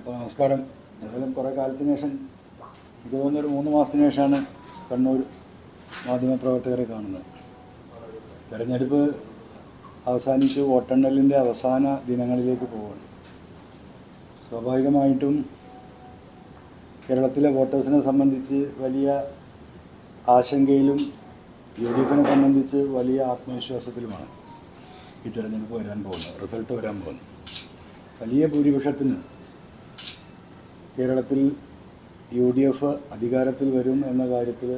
അപ്പോൾ നമസ്കാരം. ഏതായാലും കുറേ കാലത്തിന് ശേഷം, എനിക്ക് തോന്നുന്നൊരു 3 മാസത്തിന് ശേഷമാണ് കണ്ണൂർ മാധ്യമപ്രവർത്തകരെ കാണുന്നത്. തെരഞ്ഞെടുപ്പ് അവസാനിച്ച് വോട്ടെണ്ണലിൻ്റെ അവസാന ദിനങ്ങളിലേക്ക് പോവുകയാണ്. സ്വാഭാവികമായിട്ടും കേരളത്തിലെ വോട്ടേഴ്സിനെ സംബന്ധിച്ച് വലിയ ആശങ്കയിലും UDF-നെ സംബന്ധിച്ച് വലിയ ആത്മവിശ്വാസത്തിലുമാണ് ഈ തെരഞ്ഞെടുപ്പ് വരാൻ പോകുന്നത്, റിസൾട്ട് വരാൻ പോകുന്നത്. വലിയ ഭൂരിപക്ഷത്തിന് കേരളത്തിൽ UDF അധികാരത്തിൽ വരും എന്ന കാര്യത്തിൽ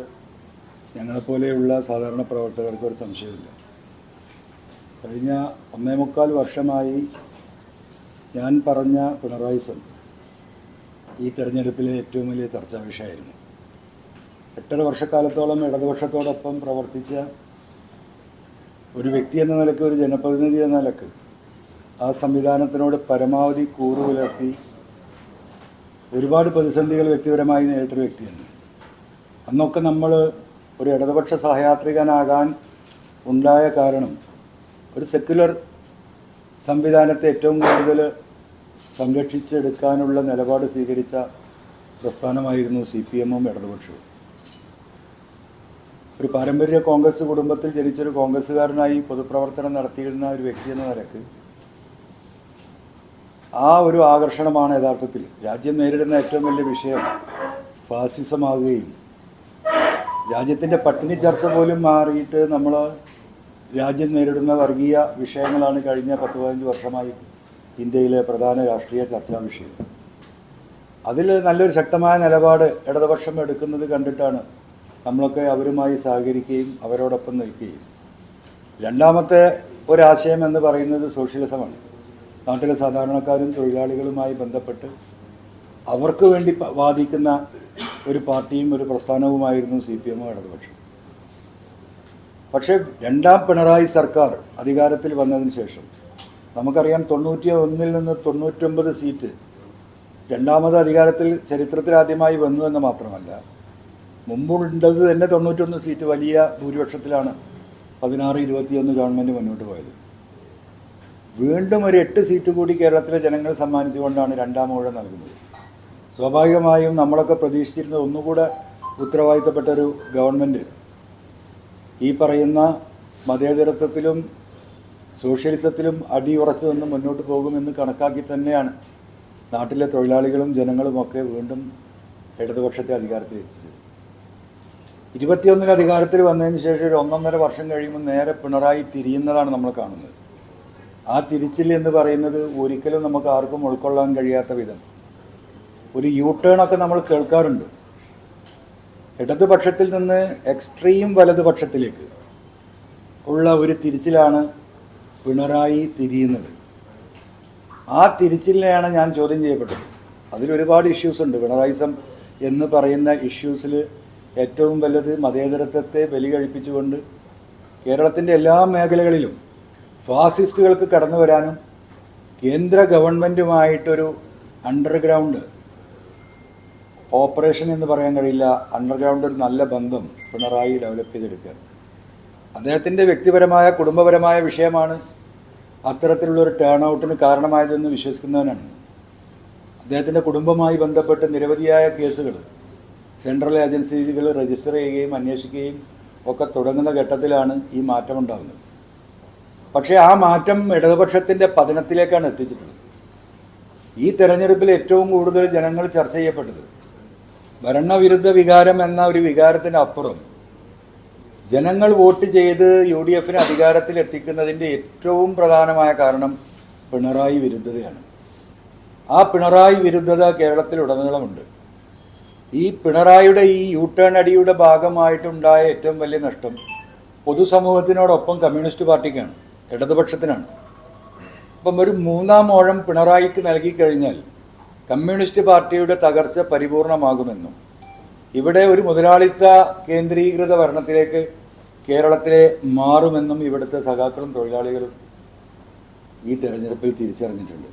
ഞങ്ങളെപ്പോലെയുള്ള സാധാരണ പ്രവർത്തകർക്ക് ഒരു സംശയമില്ല. കഴിഞ്ഞ 1.25 വർഷമായി ഞാൻ പറഞ്ഞ പിണറായിസം ഈ തെരഞ്ഞെടുപ്പിലെ ഏറ്റവും വലിയ ചർച്ചാ വിഷയമായിരുന്നു. 8.5 വർഷക്കാലത്തോളം ഇടതുപക്ഷത്തോടൊപ്പം പ്രവർത്തിച്ച ഒരു വ്യക്തി എന്ന നിലയ്ക്ക്, ഒരു ജനപ്രതിനിധി എന്ന നിലയ്ക്ക് ആ സംവിധാനത്തിനോട് പരമാവധി കൂറുപുലർത്തി ഒരുപാട് പ്രതിസന്ധികൾ വ്യക്തിപരമായി നേരിട്ടൊരു വ്യക്തിയാണ്. അന്നൊക്കെ നമ്മൾ ഒരു ഇടതുപക്ഷ സഹയാത്രികനാകാൻ ഉണ്ടായ കാരണം ഒരു സെക്യുലർ സംവിധാനത്തെ ഏറ്റവും കൂടുതൽ സംരക്ഷിച്ചെടുക്കാനുള്ള നിലപാട് സ്വീകരിച്ച പ്രസ്ഥാനമായിരുന്നു CPM-ഉം ഇടതുപക്ഷവും. ഒരു പാരമ്പര്യ കോൺഗ്രസ് കുടുംബത്തിൽ ജനിച്ചൊരു കോൺഗ്രസ്സുകാരനായി പൊതുപ്രവർത്തനം നടത്തിയിരുന്ന ഒരു വ്യക്തി എന്ന നിലക്ക് ആ ഒരു ആകർഷണമാണ് യഥാർത്ഥത്തിൽ രാജ്യം നേരിടുന്ന ഏറ്റവും വലിയ വിഷയം ഫാസിസമാകുകയും രാജ്യത്തിൻ്റെ പട്ടിണി ചർച്ച പോലും മാറിയിട്ട് നമ്മൾ രാജ്യം നേരിടുന്ന വർഗീയ വിഷയങ്ങളാണ് കഴിഞ്ഞ 10-15 വർഷമായി ഇന്ത്യയിലെ പ്രധാന രാഷ്ട്രീയ ചർച്ചാ വിഷയം. അതിൽ നല്ലൊരു ശക്തമായ നിലപാട് ഇടതുപക്ഷം എടുക്കുന്നത് കണ്ടിട്ടാണ് നമ്മളൊക്കെ അവരുമായി സഹകരിക്കുകയും അവരോടൊപ്പം നിൽക്കുകയും. രണ്ടാമത്തെ ഒരാശയം എന്ന് പറയുന്നത് സോഷ്യലിസമാണ്. നാട്ടിലെ സാധാരണക്കാരും തൊഴിലാളികളുമായി ബന്ധപ്പെട്ട് അവർക്ക് വേണ്ടി വാദിക്കുന്ന ഒരു പാർട്ടിയും ഒരു പ്രസ്ഥാനവുമായിരുന്നു CPM-ഉം ഇടതുപക്ഷം. പക്ഷേ രണ്ടാം പിണറായി സർക്കാർ അധികാരത്തിൽ വന്നതിന് ശേഷം നമുക്കറിയാം, 91-ൽ നിന്ന് 99 സീറ്റ് രണ്ടാമത് അധികാരത്തിൽ ചരിത്രത്തിലാദ്യമായി വന്നു എന്ന് മാത്രമല്ല, മുമ്പുണ്ടത് തന്നെ 91 സീറ്റ് വലിയ ഭൂരിപക്ഷത്തിലാണ് 16-21 ഗവൺമെൻറ് മുന്നോട്ട് പോയത്. വീണ്ടും ഒരു 8 സീറ്റ് കൂടി കേരളത്തിലെ ജനങ്ങൾ സമ്മാനിച്ചുകൊണ്ടാണ് രണ്ടാം ഊഴം നൽകുന്നത്. സ്വാഭാവികമായും നമ്മളൊക്കെ പ്രതീക്ഷിച്ചിരുന്നത് ഒന്നുകൂടെ ഉത്തരവാദിത്തപ്പെട്ടൊരു ഗവൺമെൻറ് ഈ പറയുന്ന മതേതരത്വത്തിലും സോഷ്യലിസത്തിലും അടിയുറച്ചു നിന്ന് മുന്നോട്ട് പോകുമെന്ന് കണക്കാക്കി തന്നെയാണ് നാട്ടിലെ തൊഴിലാളികളും ജനങ്ങളുമൊക്കെ വീണ്ടും ഇടതുപക്ഷത്തെ അധികാരത്തിൽ എത്തിച്ചത്. 21-ൽ അധികാരത്തിൽ വന്നതിന് ശേഷം ഒരു 1.5 വർഷം കഴിയുമ്പോൾ നേരെ പിണറായി തിരിയുന്നതാണ് നമ്മൾ കാണുന്നത്. ആ തിരിച്ചിൽ എന്ന് പറയുന്നത് ഒരിക്കലും നമുക്ക് ആർക്കും ഉൾക്കൊള്ളാൻ കഴിയാത്ത വിധം ഒരു U-ടേണൊക്കെ നമ്മൾ കേൾക്കാറുണ്ട്. ഇടതുപക്ഷത്തിൽ നിന്ന് എക്സ്ട്രീം വലതുപക്ഷത്തിലേക്ക് ഉള്ള ഒരു തിരിച്ചിലാണ് പിണറായി തിരിയുന്നത്. ആ തിരിച്ചിലിനെയാണ് ഞാൻ ചോദ്യം ചെയ്യപ്പെട്ടത്. അതിലൊരുപാട് ഇഷ്യൂസ് ഉണ്ട്. പിണറായിസം എന്ന് പറയുന്ന ഇഷ്യൂസിൽ ഏറ്റവും വലുത് മതേതരത്വത്തെ ബലി കഴിപ്പിച്ചുകൊണ്ട് കേരളത്തിൻ്റെ എല്ലാ മേഖലകളിലും ഫാസിസ്റ്റുകൾക്ക് കടന്നു വരാനും കേന്ദ്ര ഗവൺമെൻറ്റുമായിട്ടൊരു അണ്ടർഗ്രൗണ്ട് ഓപ്പറേഷൻ എന്ന് പറയാൻ കഴിയില്ല, അണ്ടർഗ്രൗണ്ട് ഒരു നല്ല ബന്ധം പിണറായി ഡെവലപ്പ് ചെയ്തെടുക്കുകയാണ്. അദ്ദേഹത്തിൻ്റെ വ്യക്തിപരമായ കുടുംബപരമായ വിഷയമാണ് അത്തരത്തിലുള്ളൊരു ടേൺ ഔട്ടിന് കാരണമായതെന്ന് വിശ്വസിക്കുന്നവനാണ്. അദ്ദേഹത്തിൻ്റെ കുടുംബവുമായി ബന്ധപ്പെട്ട് നിരവധിയായ കേസുകൾ സെൻട്രൽ ഏജൻസികൾ രജിസ്റ്റർ ചെയ്യുകയും അന്വേഷിക്കുകയും ഒക്കെ തുടങ്ങുന്ന ഘട്ടത്തിലാണ് ഈ മാറ്റമുണ്ടാകുന്നത്. പക്ഷേ ആ മാറ്റം ഇടതുപക്ഷത്തിൻ്റെ പതനത്തിലേക്കാണ് എത്തിച്ചിട്ടുള്ളത്. ഈ തെരഞ്ഞെടുപ്പിൽ ഏറ്റവും കൂടുതൽ ജനങ്ങൾ ചർച്ച ചെയ്യപ്പെട്ടത് ഭരണവിരുദ്ധ വികാരം എന്ന ഒരു വികാരത്തിന് അപ്പുറം ജനങ്ങൾ വോട്ട് ചെയ്ത് UDF-നെ അധികാരത്തിൽ എത്തിക്കുന്നതിൻ്റെ ഏറ്റവും പ്രധാനമായ കാരണം പിണറായി വിരുദ്ധതയാണ്. ആ പിണറായി വിരുദ്ധത കേരളത്തിലുടനീളമുണ്ട്. ഈ പിണറായിയുടെ ഈ U-ടേൺ അടിയുടെ ഭാഗമായിട്ടുണ്ടായ ഏറ്റവും വലിയ നഷ്ടം പൊതുസമൂഹത്തിനോടൊപ്പം കമ്മ്യൂണിസ്റ്റ് പാർട്ടിക്കാണ്, ഇടതുപക്ഷത്തിനാണ്. അപ്പം ഒരു 3-ാം ഊഴം പിണറായിക്ക് നൽകിക്കഴിഞ്ഞാൽ കമ്മ്യൂണിസ്റ്റ് പാർട്ടിയുടെ തകർച്ച പരിപൂർണമാകുമെന്നും ഇവിടെ ഒരു മുതലാളിത്ത കേന്ദ്രീകൃത ഭരണത്തിലേക്ക് കേരളത്തിലെ മാറുമെന്നും ഇവിടുത്തെ സഖാക്കളും തൊഴിലാളികളും ഈ തെരഞ്ഞെടുപ്പിൽ തിരിച്ചറിഞ്ഞിട്ടുണ്ട്.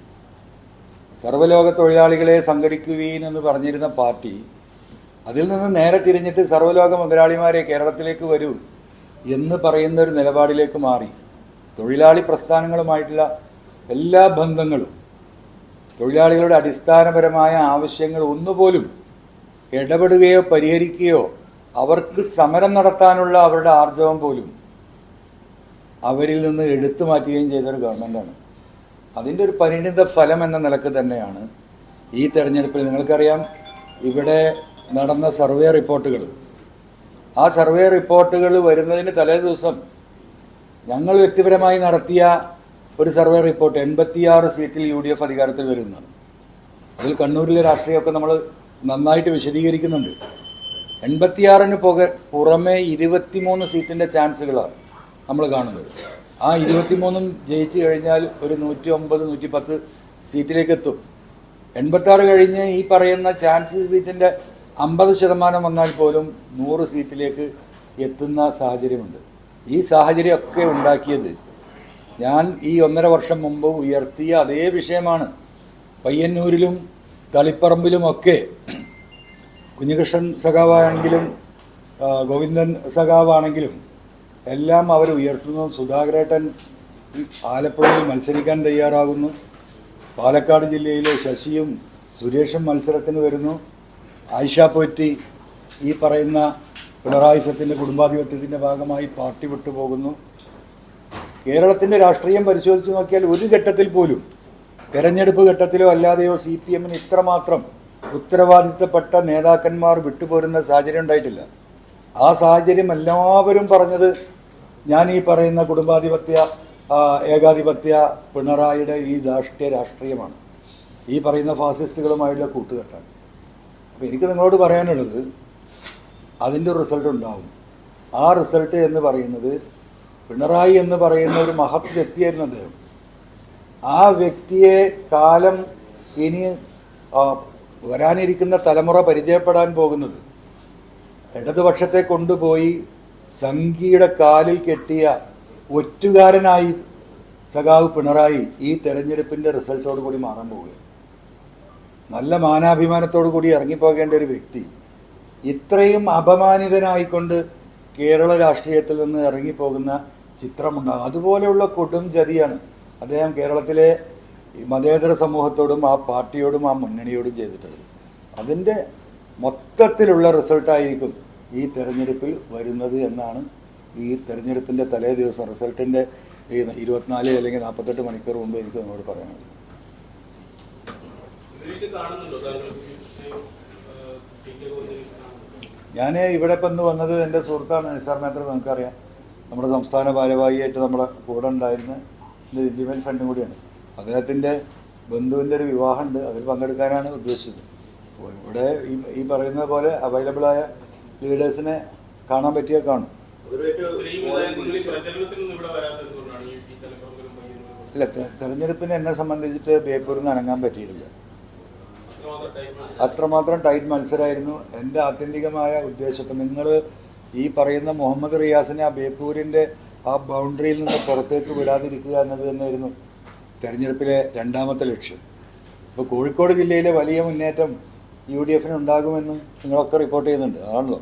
സർവ്വലോക തൊഴിലാളികളെ സംഘടിക്കുവീൻ എന്ന് പറഞ്ഞിരുന്ന പാർട്ടി അതിൽ നിന്ന് നേരെ തിരിഞ്ഞിട്ട് സർവ്വലോക മുതലാളിമാരെ കേരളത്തിലേക്ക് വരൂ എന്ന് പറയുന്ന ഒരു നിലപാടിലേക്ക് മാറി. തൊഴിലാളി പ്രസ്ഥാനങ്ങളുമായിട്ടുള്ള എല്ലാ ബന്ധങ്ങളും തൊഴിലാളികളുടെ അടിസ്ഥാനപരമായ ആവശ്യങ്ങൾ ഒന്നുപോലും ഇടപെടുകയോ പരിഹരിക്കുകയോ അവർക്ക് സമരം നടത്താനുള്ള അവരുടെ ആർജവം പോലും അവരിൽ നിന്ന് എടുത്തു മാറ്റുകയും ചെയ്തൊരു ഗവൺമെൻറ്റാണ്. അതിൻ്റെ ഒരു പരിണിത ഫലം എന്ന നിലക്ക് തന്നെയാണ് ഈ തെരഞ്ഞെടുപ്പിൽ. നിങ്ങൾക്കറിയാം, ഇവിടെ നടന്ന സർവേ റിപ്പോർട്ടുകൾ, ആ സർവേ റിപ്പോർട്ടുകൾ വരുന്നതിന് തലേ ദിവസം ഞങ്ങൾ വ്യക്തിപരമായി നടത്തിയ ഒരു സർവേ റിപ്പോർട്ട് 86 സീറ്റിൽ UDF അധികാരത്തിൽ വരുന്നതാണ്. അതിൽ കണ്ണൂരിലെ രാഷ്ട്രീയമൊക്കെ നമ്മൾ നന്നായിട്ട് വിശദീകരിക്കുന്നുണ്ട്. 86-ന് പുറമെ 23 സീറ്റിൻ്റെ ചാൻസുകളാണ് നമ്മൾ കാണുന്നത്. ആ 23-ഉം ജയിച്ചു കഴിഞ്ഞാൽ ഒരു 109, 110 സീറ്റിലേക്ക് എത്തും. 86 കഴിഞ്ഞ് ഈ പറയുന്ന ചാൻസ് സീറ്റിൻ്റെ 50% വന്നാൽ പോലും 100 സീറ്റിലേക്ക് എത്തുന്ന സാഹചര്യമുണ്ട്. ഈ സാഹചര്യമൊക്കെ ഉണ്ടാക്കിയത് ഞാൻ ഈ 1.5 വർഷം മുമ്പ് ഉയർത്തിയ അതേ വിഷയമാണ്. പയ്യന്നൂരിലും തളിപ്പറമ്പിലുമൊക്കെ കുഞ്ഞികൃഷ്ണൻ സഖാവാണെങ്കിലും ഗോവിന്ദൻ സഖാവാണെങ്കിലും എല്ലാം അവർ ഉയർത്തുന്നു. സുധാകരേട്ടൻ ആലപ്പുഴയിൽ മത്സരിക്കാൻ തയ്യാറാകുന്നു. പാലക്കാട് ജില്ലയിലെ ശശിയും സുരേഷും മത്സരത്തിന് വരുന്നു. ആയിഷ പോറ്റി ഈ പറയുന്ന പിണറായി സത്തിൻ്റെ കുടുംബാധിപത്യത്തിൻ്റെ ഭാഗമായി പാർട്ടി വിട്ടുപോകുന്നു. കേരളത്തിൻ്റെ രാഷ്ട്രീയം പരിശോധിച്ച് നോക്കിയാൽ ഒരു ഘട്ടത്തിൽ പോലും, തെരഞ്ഞെടുപ്പ് ഘട്ടത്തിലോ അല്ലാതെയോ, CPM-ന് ഇത്രമാത്രം ഉത്തരവാദിത്തപ്പെട്ട നേതാക്കന്മാർ വിട്ടുപോരുന്ന സാഹചര്യം ഉണ്ടായിട്ടില്ല. ആ സാഹചര്യം എല്ലാവരും പറഞ്ഞത് ഞാൻ ഈ പറയുന്ന കുടുംബാധിപത്യ ഏകാധിപത്യ പിണറായിയുടെ ഈ രാഷ്ട്രീയമാണ്, ഈ പറയുന്ന ഫാസിസ്റ്റുകളുമായിട്ടുള്ള കൂട്ടുകെട്ടാണ്. അപ്പോൾ എനിക്ക് നിങ്ങളോട് പറയാനുള്ളത്, അതിൻ്റെ റിസൾട്ട് ഉണ്ടാവും. ആ റിസൾട്ട് എന്ന് പറയുന്നത്, പിണറായി എന്ന് പറയുന്ന ഒരു മഹത് വ്യക്തിയായിരുന്നു അദ്ദേഹം. ആ വ്യക്തിയെ കാലം ഇനി വരാനിരിക്കുന്ന തലമുറ പരിചയപ്പെടാൻ പോകുന്നത് ഇടതുപക്ഷത്തെ കൊണ്ടുപോയി സംഘിയുടെ കാലിൽ കെട്ടിയ ഒറ്റുകാരനായി സഖാവ് പിണറായി ഈ തെരഞ്ഞെടുപ്പിൻ്റെ റിസൾട്ടോടു കൂടി മാറാൻ പോവുകയാണ്. നല്ല മാനാഭിമാനത്തോടു കൂടി ഇറങ്ങിപ്പോകേണ്ട ഒരു വ്യക്തി ഇത്രയും അപമാനിതനായിക്കൊണ്ട് കേരള രാഷ്ട്രീയത്തിൽ നിന്ന് ഇറങ്ങിപ്പോകുന്ന ചിത്രമുണ്ടാകും. അതുപോലെയുള്ള കൊടും ചതിയാണ് അദ്ദേഹം കേരളത്തിലെ മതേതര സമൂഹത്തോടും ആ പാർട്ടിയോടും ആ മുന്നണിയോടും ചെയ്തിട്ടുള്ളത്. അതിൻ്റെ മൊത്തത്തിലുള്ള റിസൾട്ടായിരിക്കും ഈ തെരഞ്ഞെടുപ്പിൽ വരുന്നത് എന്നാണ് ഈ തെരഞ്ഞെടുപ്പിൻ്റെ തലേ ദിവസം റിസൾട്ടിൻ്റെ ഈ 24 അല്ലെങ്കിൽ 48 മണിക്കൂർ മുമ്പ് എനിക്ക് നിങ്ങളോട് പറയാനുള്ളത്. ഞാൻ ഇവിടെ ഇപ്പം ഇന്ന് വന്നത് എൻ്റെ സുഹൃത്താണ് നിസാർ മേത്ര. നിങ്ങൾക്കറിയാം, നമ്മുടെ സംസ്ഥാന ഭാരവാഹിയായിട്ട് നമ്മുടെ കൂടെ ഉണ്ടായിരുന്ന എൻ്റെ ഇന്ത്യൻ ഫ്രണ്ടും കൂടിയാണ്. അദ്ദേഹത്തിൻ്റെ ബന്ധുവിൻ്റെ ഒരു വിവാഹമുണ്ട്, അതിൽ പങ്കെടുക്കാനാണ് ഉദ്ദേശിച്ചത്. അപ്പോൾ ഇവിടെ ഈ പറയുന്ന പോലെ അവൈലബിളായ ലീഡേഴ്സിനെ കാണാൻ പറ്റിയാൽ കാണും. ഇല്ല, തെരഞ്ഞെടുപ്പിന് എന്നെ സംബന്ധിച്ചിട്ട് ബേപ്പൂരിൽ നിന്ന് അനങ്ങാൻ പറ്റിയിട്ടില്ല. അത്രമാത്രം ടൈറ്റ് മത്സരമായിരുന്നു. എൻ്റെ ആത്യന്തികമായ ഉദ്ദേശം, ഇപ്പം നിങ്ങൾ ഈ പറയുന്ന മുഹമ്മദ് റിയാസിനെ ആ ബേപ്പൂരിൻ്റെ ആ ബൗണ്ടറിയിൽ നിന്ന് പുറത്തേക്ക് വിടാതിരിക്കുക എന്നത് തന്നെയായിരുന്നു തെരഞ്ഞെടുപ്പിലെ രണ്ടാമത്തെ ലക്ഷ്യം. ഇപ്പോൾ കോഴിക്കോട് ജില്ലയിലെ വലിയ മുന്നേറ്റം UDF-ന് ഉണ്ടാകുമെന്ന് നിങ്ങളൊക്കെ റിപ്പോർട്ട് ചെയ്യുന്നുണ്ട്. അതാണല്ലോ,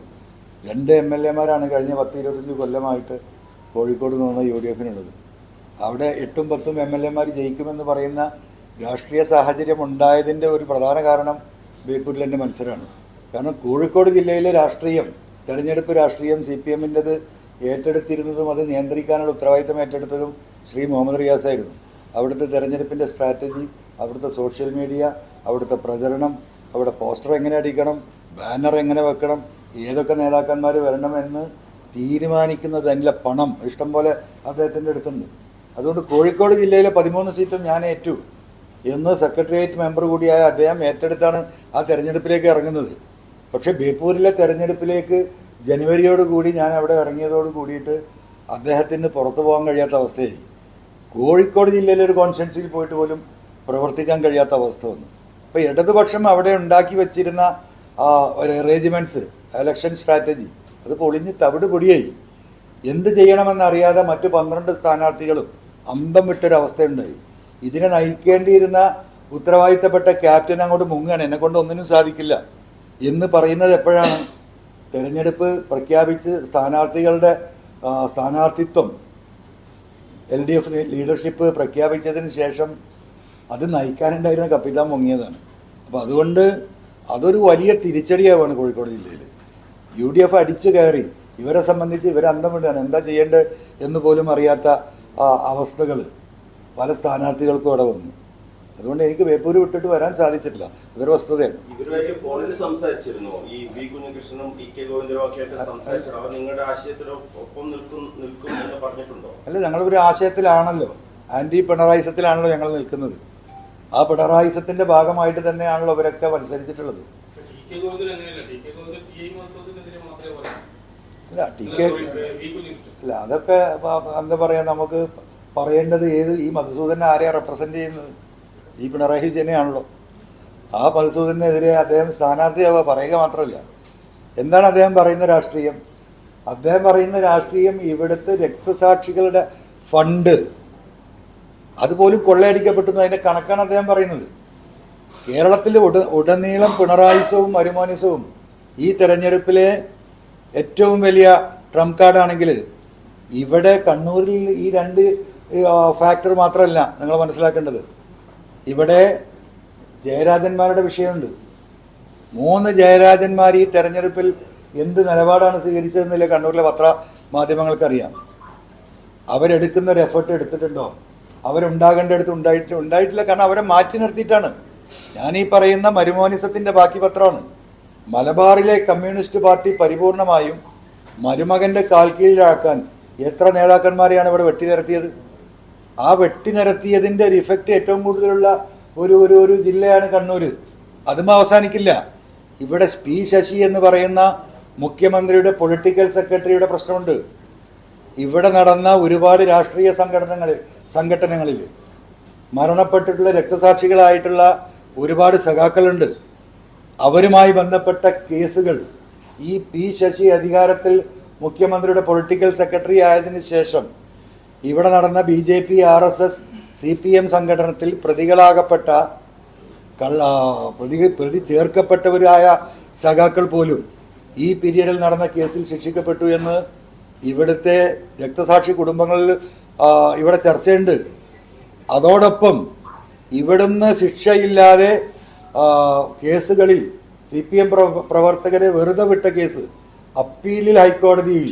2 MLA-മാരാണ് കഴിഞ്ഞ 10-25 കൊല്ലമായിട്ട് കോഴിക്കോട് നിന്ന് UDF-നുള്ളത്. അവിടെ 8ഉം 10ഉം MLA-മാർ ജയിക്കുമെന്ന് പറയുന്ന രാഷ്ട്രീയ സാഹചര്യം ഉണ്ടായതിൻ്റെ ഒരു പ്രധാന കാരണം ബേപ്പൂരിലെ മത്സരമാണ്. കാരണം കോഴിക്കോട് ജില്ലയിലെ രാഷ്ട്രീയം, തെരഞ്ഞെടുപ്പ് രാഷ്ട്രീയം CPM-ൻ്റെത് ഏറ്റെടുത്തിരുന്നതും അത് നിയന്ത്രിക്കാനുള്ള ഉത്തരവാദിത്തം ഏറ്റെടുത്തതും ശ്രീ മുഹമ്മദ് റിയാസായിരുന്നു. അവിടുത്തെ തെരഞ്ഞെടുപ്പിൻ്റെ സ്ട്രാറ്റജി, അവിടുത്തെ സോഷ്യൽ മീഡിയ, അവിടുത്തെ പ്രചരണം, അവിടെ പോസ്റ്റർ എങ്ങനെ അടിക്കണം, ബാനർ എങ്ങനെ വെക്കണം, ഏതൊക്കെ നേതാക്കന്മാർ വരണമെന്ന് തീരുമാനിക്കുന്നത്, അതിൻ്റെ പണം ഇഷ്ടംപോലെ അദ്ദേഹത്തിൻ്റെ അടുത്തുണ്ട്. അതുകൊണ്ട് കോഴിക്കോട് ജില്ലയിലെ 13 സീറ്റും ഞാൻ ഏറ്റു എന്ന് സെക്രട്ടേറിയറ്റ് മെമ്പർ കൂടിയായ അദ്ദേഹം ഏറ്റെടുത്താണ് ആ തെരഞ്ഞെടുപ്പിലേക്ക് ഇറങ്ങുന്നത്. പക്ഷേ ബേപ്പൂരിലെ തെരഞ്ഞെടുപ്പിലേക്ക് ജനുവരിയോടുകൂടി ഞാൻ അവിടെ ഇറങ്ങിയതോട് കൂടിയിട്ട് അദ്ദേഹത്തിന് പുറത്തു പോകാൻ കഴിയാത്ത അവസ്ഥയായി. കോഴിക്കോട് ജില്ലയിലെ ഒരു കോൺസ്റ്റിറ്റ്യുവൻസിയിൽ പോയിട്ട് പോലും പ്രവർത്തിക്കാൻ കഴിയാത്ത അവസ്ഥ വന്നു. അപ്പോൾ ഇടതുപക്ഷം അവിടെ ഉണ്ടാക്കി വെച്ചിരുന്ന ഒരു അറേഞ്ച്മെൻറ്റ്സ്, ഇലക്ഷൻ സ്ട്രാറ്റജി, അത് പൊളിഞ്ഞ് തവിട് പൊടിയായി. എന്ത് ചെയ്യണമെന്നറിയാതെ മറ്റു 12 സ്ഥാനാർത്ഥികളും അന്തം വിട്ടൊരവസ്ഥയുണ്ടായി. ഇതിനെ നയിക്കേണ്ടിയിരുന്ന ഉത്തരവാദിത്തപ്പെട്ട ക്യാപ്റ്റൻ അങ്ങോട്ട് മുങ്ങുകയാണ്, എന്നെക്കൊണ്ട് ഒന്നിനും സാധിക്കില്ല എന്ന് പറയുന്നത് എപ്പോഴാണ്? തെരഞ്ഞെടുപ്പ് പ്രഖ്യാപിച്ച് സ്ഥാനാർത്ഥികളുടെ സ്ഥാനാർത്ഥിത്വം LDF ലീഡർഷിപ്പ് പ്രഖ്യാപിച്ചതിന് ശേഷം അത് നയിക്കാനുണ്ടായിരുന്ന കപ്പിത്താൻ മുങ്ങിയതാണ്. അപ്പോൾ അതുകൊണ്ട് അതൊരു വലിയ തിരിച്ചടിയാവാണ് കോഴിക്കോട് ജില്ലയിൽ. UDF അടിച്ചു കയറി ഇവരെ സംബന്ധിച്ച് ഇവരെ അന്തം വിടുകയാണ്. എന്താ ചെയ്യേണ്ടത് എന്ന് പോലും അറിയാത്ത അവസ്ഥകൾ പല സ്ഥാനാർത്ഥികൾക്കും അവിടെ വന്നു. അതുകൊണ്ട് എനിക്ക് ബേപ്പൂര് വിട്ടിട്ട് വരാൻ സാധിച്ചിട്ടില്ല. അതൊരു വസ്തുതയാണ്. ഇവരുമായിട്ട് ഫോണിൽ സംസാരിച്ചിരുന്നു. ഈ വി കുഞ്ഞകൃഷ്ണനും TK ഗോവിന്ദനും ഒക്കെ സംസാരിച്ചു. അവർ നിങ്ങളുടെ ആശയത്തിനൊപ്പം നിൽക്കും എന്ന് പറഞ്ഞിട്ടുണ്ടോ? അല്ല, ഞങ്ങളൊരു ആശയത്തിലാണല്ലോ, ആന്റി പിണറായിസത്തിലാണല്ലോ ഞങ്ങൾ നിൽക്കുന്നത്. ആ പിണറായിസത്തിന്റെ ഭാഗമായിട്ട് തന്നെയാണല്ലോ അവരൊക്കെ മത്സരിച്ചിട്ടുള്ളത്. അല്ല, അതൊക്കെ എന്താ പറയാ, നമുക്ക് പറയേണ്ടത് ഈ മധുസൂദനെ ആരെയാണ് റെപ്രസെന്റ് ചെയ്യുന്നത്? ഈ പിണറായി വിജയനെയാണല്ലോ. ആ മധുസൂദനെതിരെ അദ്ദേഹം സ്ഥാനാർത്ഥിയാവുക പറയുക മാത്രമല്ല, എന്താണ് അദ്ദേഹം പറയുന്ന രാഷ്ട്രീയം? അദ്ദേഹം പറയുന്ന രാഷ്ട്രീയം ഇവിടുത്തെ രക്തസാക്ഷികളുടെ ഫണ്ട് അതുപോലും കൊള്ളയടിക്കപ്പെട്ടു. അതിൻ്റെ കണക്കാണ് അദ്ദേഹം പറയുന്നത്. കേരളത്തിൽ ഉടനീളം പിണറായിസവും മരുമോനിസവും ഈ തെരഞ്ഞെടുപ്പിലെ ഏറ്റവും വലിയ ട്രംപ് കാർഡാണെങ്കിൽ ഇവിടെ കണ്ണൂരിൽ ഈ രണ്ട് ഫാക്ടർ മാത്രമല്ല നിങ്ങൾ മനസ്സിലാക്കേണ്ടത്. ഇവിടെ ജയരാജന്മാരുടെ വിഷയമുണ്ട്. 3 ജയരാജന്മാർ ഈ തെരഞ്ഞെടുപ്പിൽ എന്ത് നിലപാടാണ് സ്വീകരിച്ചതെന്നില്ല കണ്ണൂരിലെ പത്രമാധ്യമങ്ങൾക്കറിയാം. അവരെടുക്കുന്ന ഒരു എഫേർട്ട് എടുത്തിട്ടുണ്ടോ? അവരുണ്ടാകേണ്ടടുത്ത് ഉണ്ടായിട്ടില്ല. കാരണം അവരെ മാറ്റി നിർത്തിയിട്ടാണ്. ഞാനീ പറയുന്ന മരുമോനിസത്തിൻ്റെ ബാക്കി പത്രമാണ്. മലബാറിലെ കമ്മ്യൂണിസ്റ്റ് പാർട്ടി പരിപൂർണമായും മരുമകൻ്റെ കാൽക്കീഴിലാക്കാൻ എത്ര നേതാക്കന്മാരെയാണ് ഇവിടെ വെട്ടിനിരത്തിയത്? ആ വെട്ടിനിരത്തിയതിൻ്റെ ഒരു ഇഫക്റ്റ് ഏറ്റവും കൂടുതലുള്ള ഒരു ജില്ലയാണ് കണ്ണൂർ. അതും അവസാനിക്കില്ല. ഇവിടെ പി ശശി എന്ന് പറയുന്ന മുഖ്യമന്ത്രിയുടെ പൊളിറ്റിക്കൽ സെക്രട്ടറിയുടെ പ്രശ്നമുണ്ട്. ഇവിടെ നടന്ന ഒരുപാട് രാഷ്ട്രീയ സംഘടനകളിൽ മരണപ്പെട്ടിട്ടുള്ള രക്തസാക്ഷികളായിട്ടുള്ള ഒരുപാട് സഖാക്കളുണ്ട്. അവരുമായി ബന്ധപ്പെട്ട കേസുകൾ ഈ പി ശശി അധികാരത്തിൽ മുഖ്യമന്ത്രിയുടെ പൊളിറ്റിക്കൽ സെക്രട്ടറി ആയതിനു ശേഷം ഇവിടെ നടന്ന BJP RSS CPM സംഘടനത്തിൽ പ്രതികളാകപ്പെട്ട പ്രതി ചേർക്കപ്പെട്ടവരായ സഖാക്കൾ പോലും ഈ പീരീഡിൽ നടന്ന കേസിൽ ശിക്ഷിക്കപ്പെട്ടു എന്ന് ഇവിടുത്തെ രക്തസാക്ഷി കുടുംബങ്ങളിൽ ഇവിടെ ചർച്ചയുണ്ട്. അതോടൊപ്പം ഇവിടുന്ന് ശിക്ഷയില്ലാതെ കേസുകളിൽ CPM പ്രവർത്തകരെ വെറുതെ വിട്ട കേസ് അപ്പീലിൽ ഹൈക്കോടതിയിൽ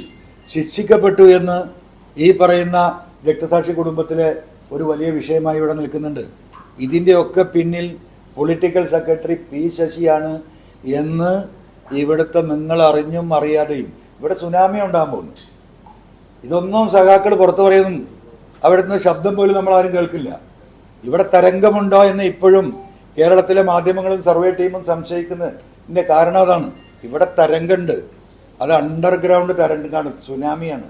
ശിക്ഷിക്കപ്പെട്ടു എന്ന് ഈ പറയുന്ന രക്തസാക്ഷി കുടുംബത്തിലെ ഒരു വലിയ വിഷയമായി ഇവിടെ നിൽക്കുന്നുണ്ട്. ഇതിൻ്റെയൊക്കെ പിന്നിൽ പൊളിറ്റിക്കൽ സെക്രട്ടറി പി ശശിയാണ് എന്ന് ഇവിടുത്തെ നിങ്ങൾ അറിഞ്ഞും അറിയാതെയും ഇവിടെ സുനാമി ഉണ്ടാകാൻ പോകുന്നു. ഇതൊന്നും സഖാക്കൾ പുറത്തു പറയുന്നു. അവിടുന്ന് ശബ്ദം പോലും നമ്മളാരും കേൾക്കില്ല. ഇവിടെ തരംഗമുണ്ടോ എന്ന് ഇപ്പോഴും കേരളത്തിലെ മാധ്യമങ്ങളും സർവേ ടീമും സംശയിക്കുന്നതിൻ്റെ കാരണം അതാണ്. ഇവിടെ തരംഗമുണ്ട്. അത് അണ്ടർഗ്രൗണ്ട് തരംഗമാണ്, സുനാമിയാണ്.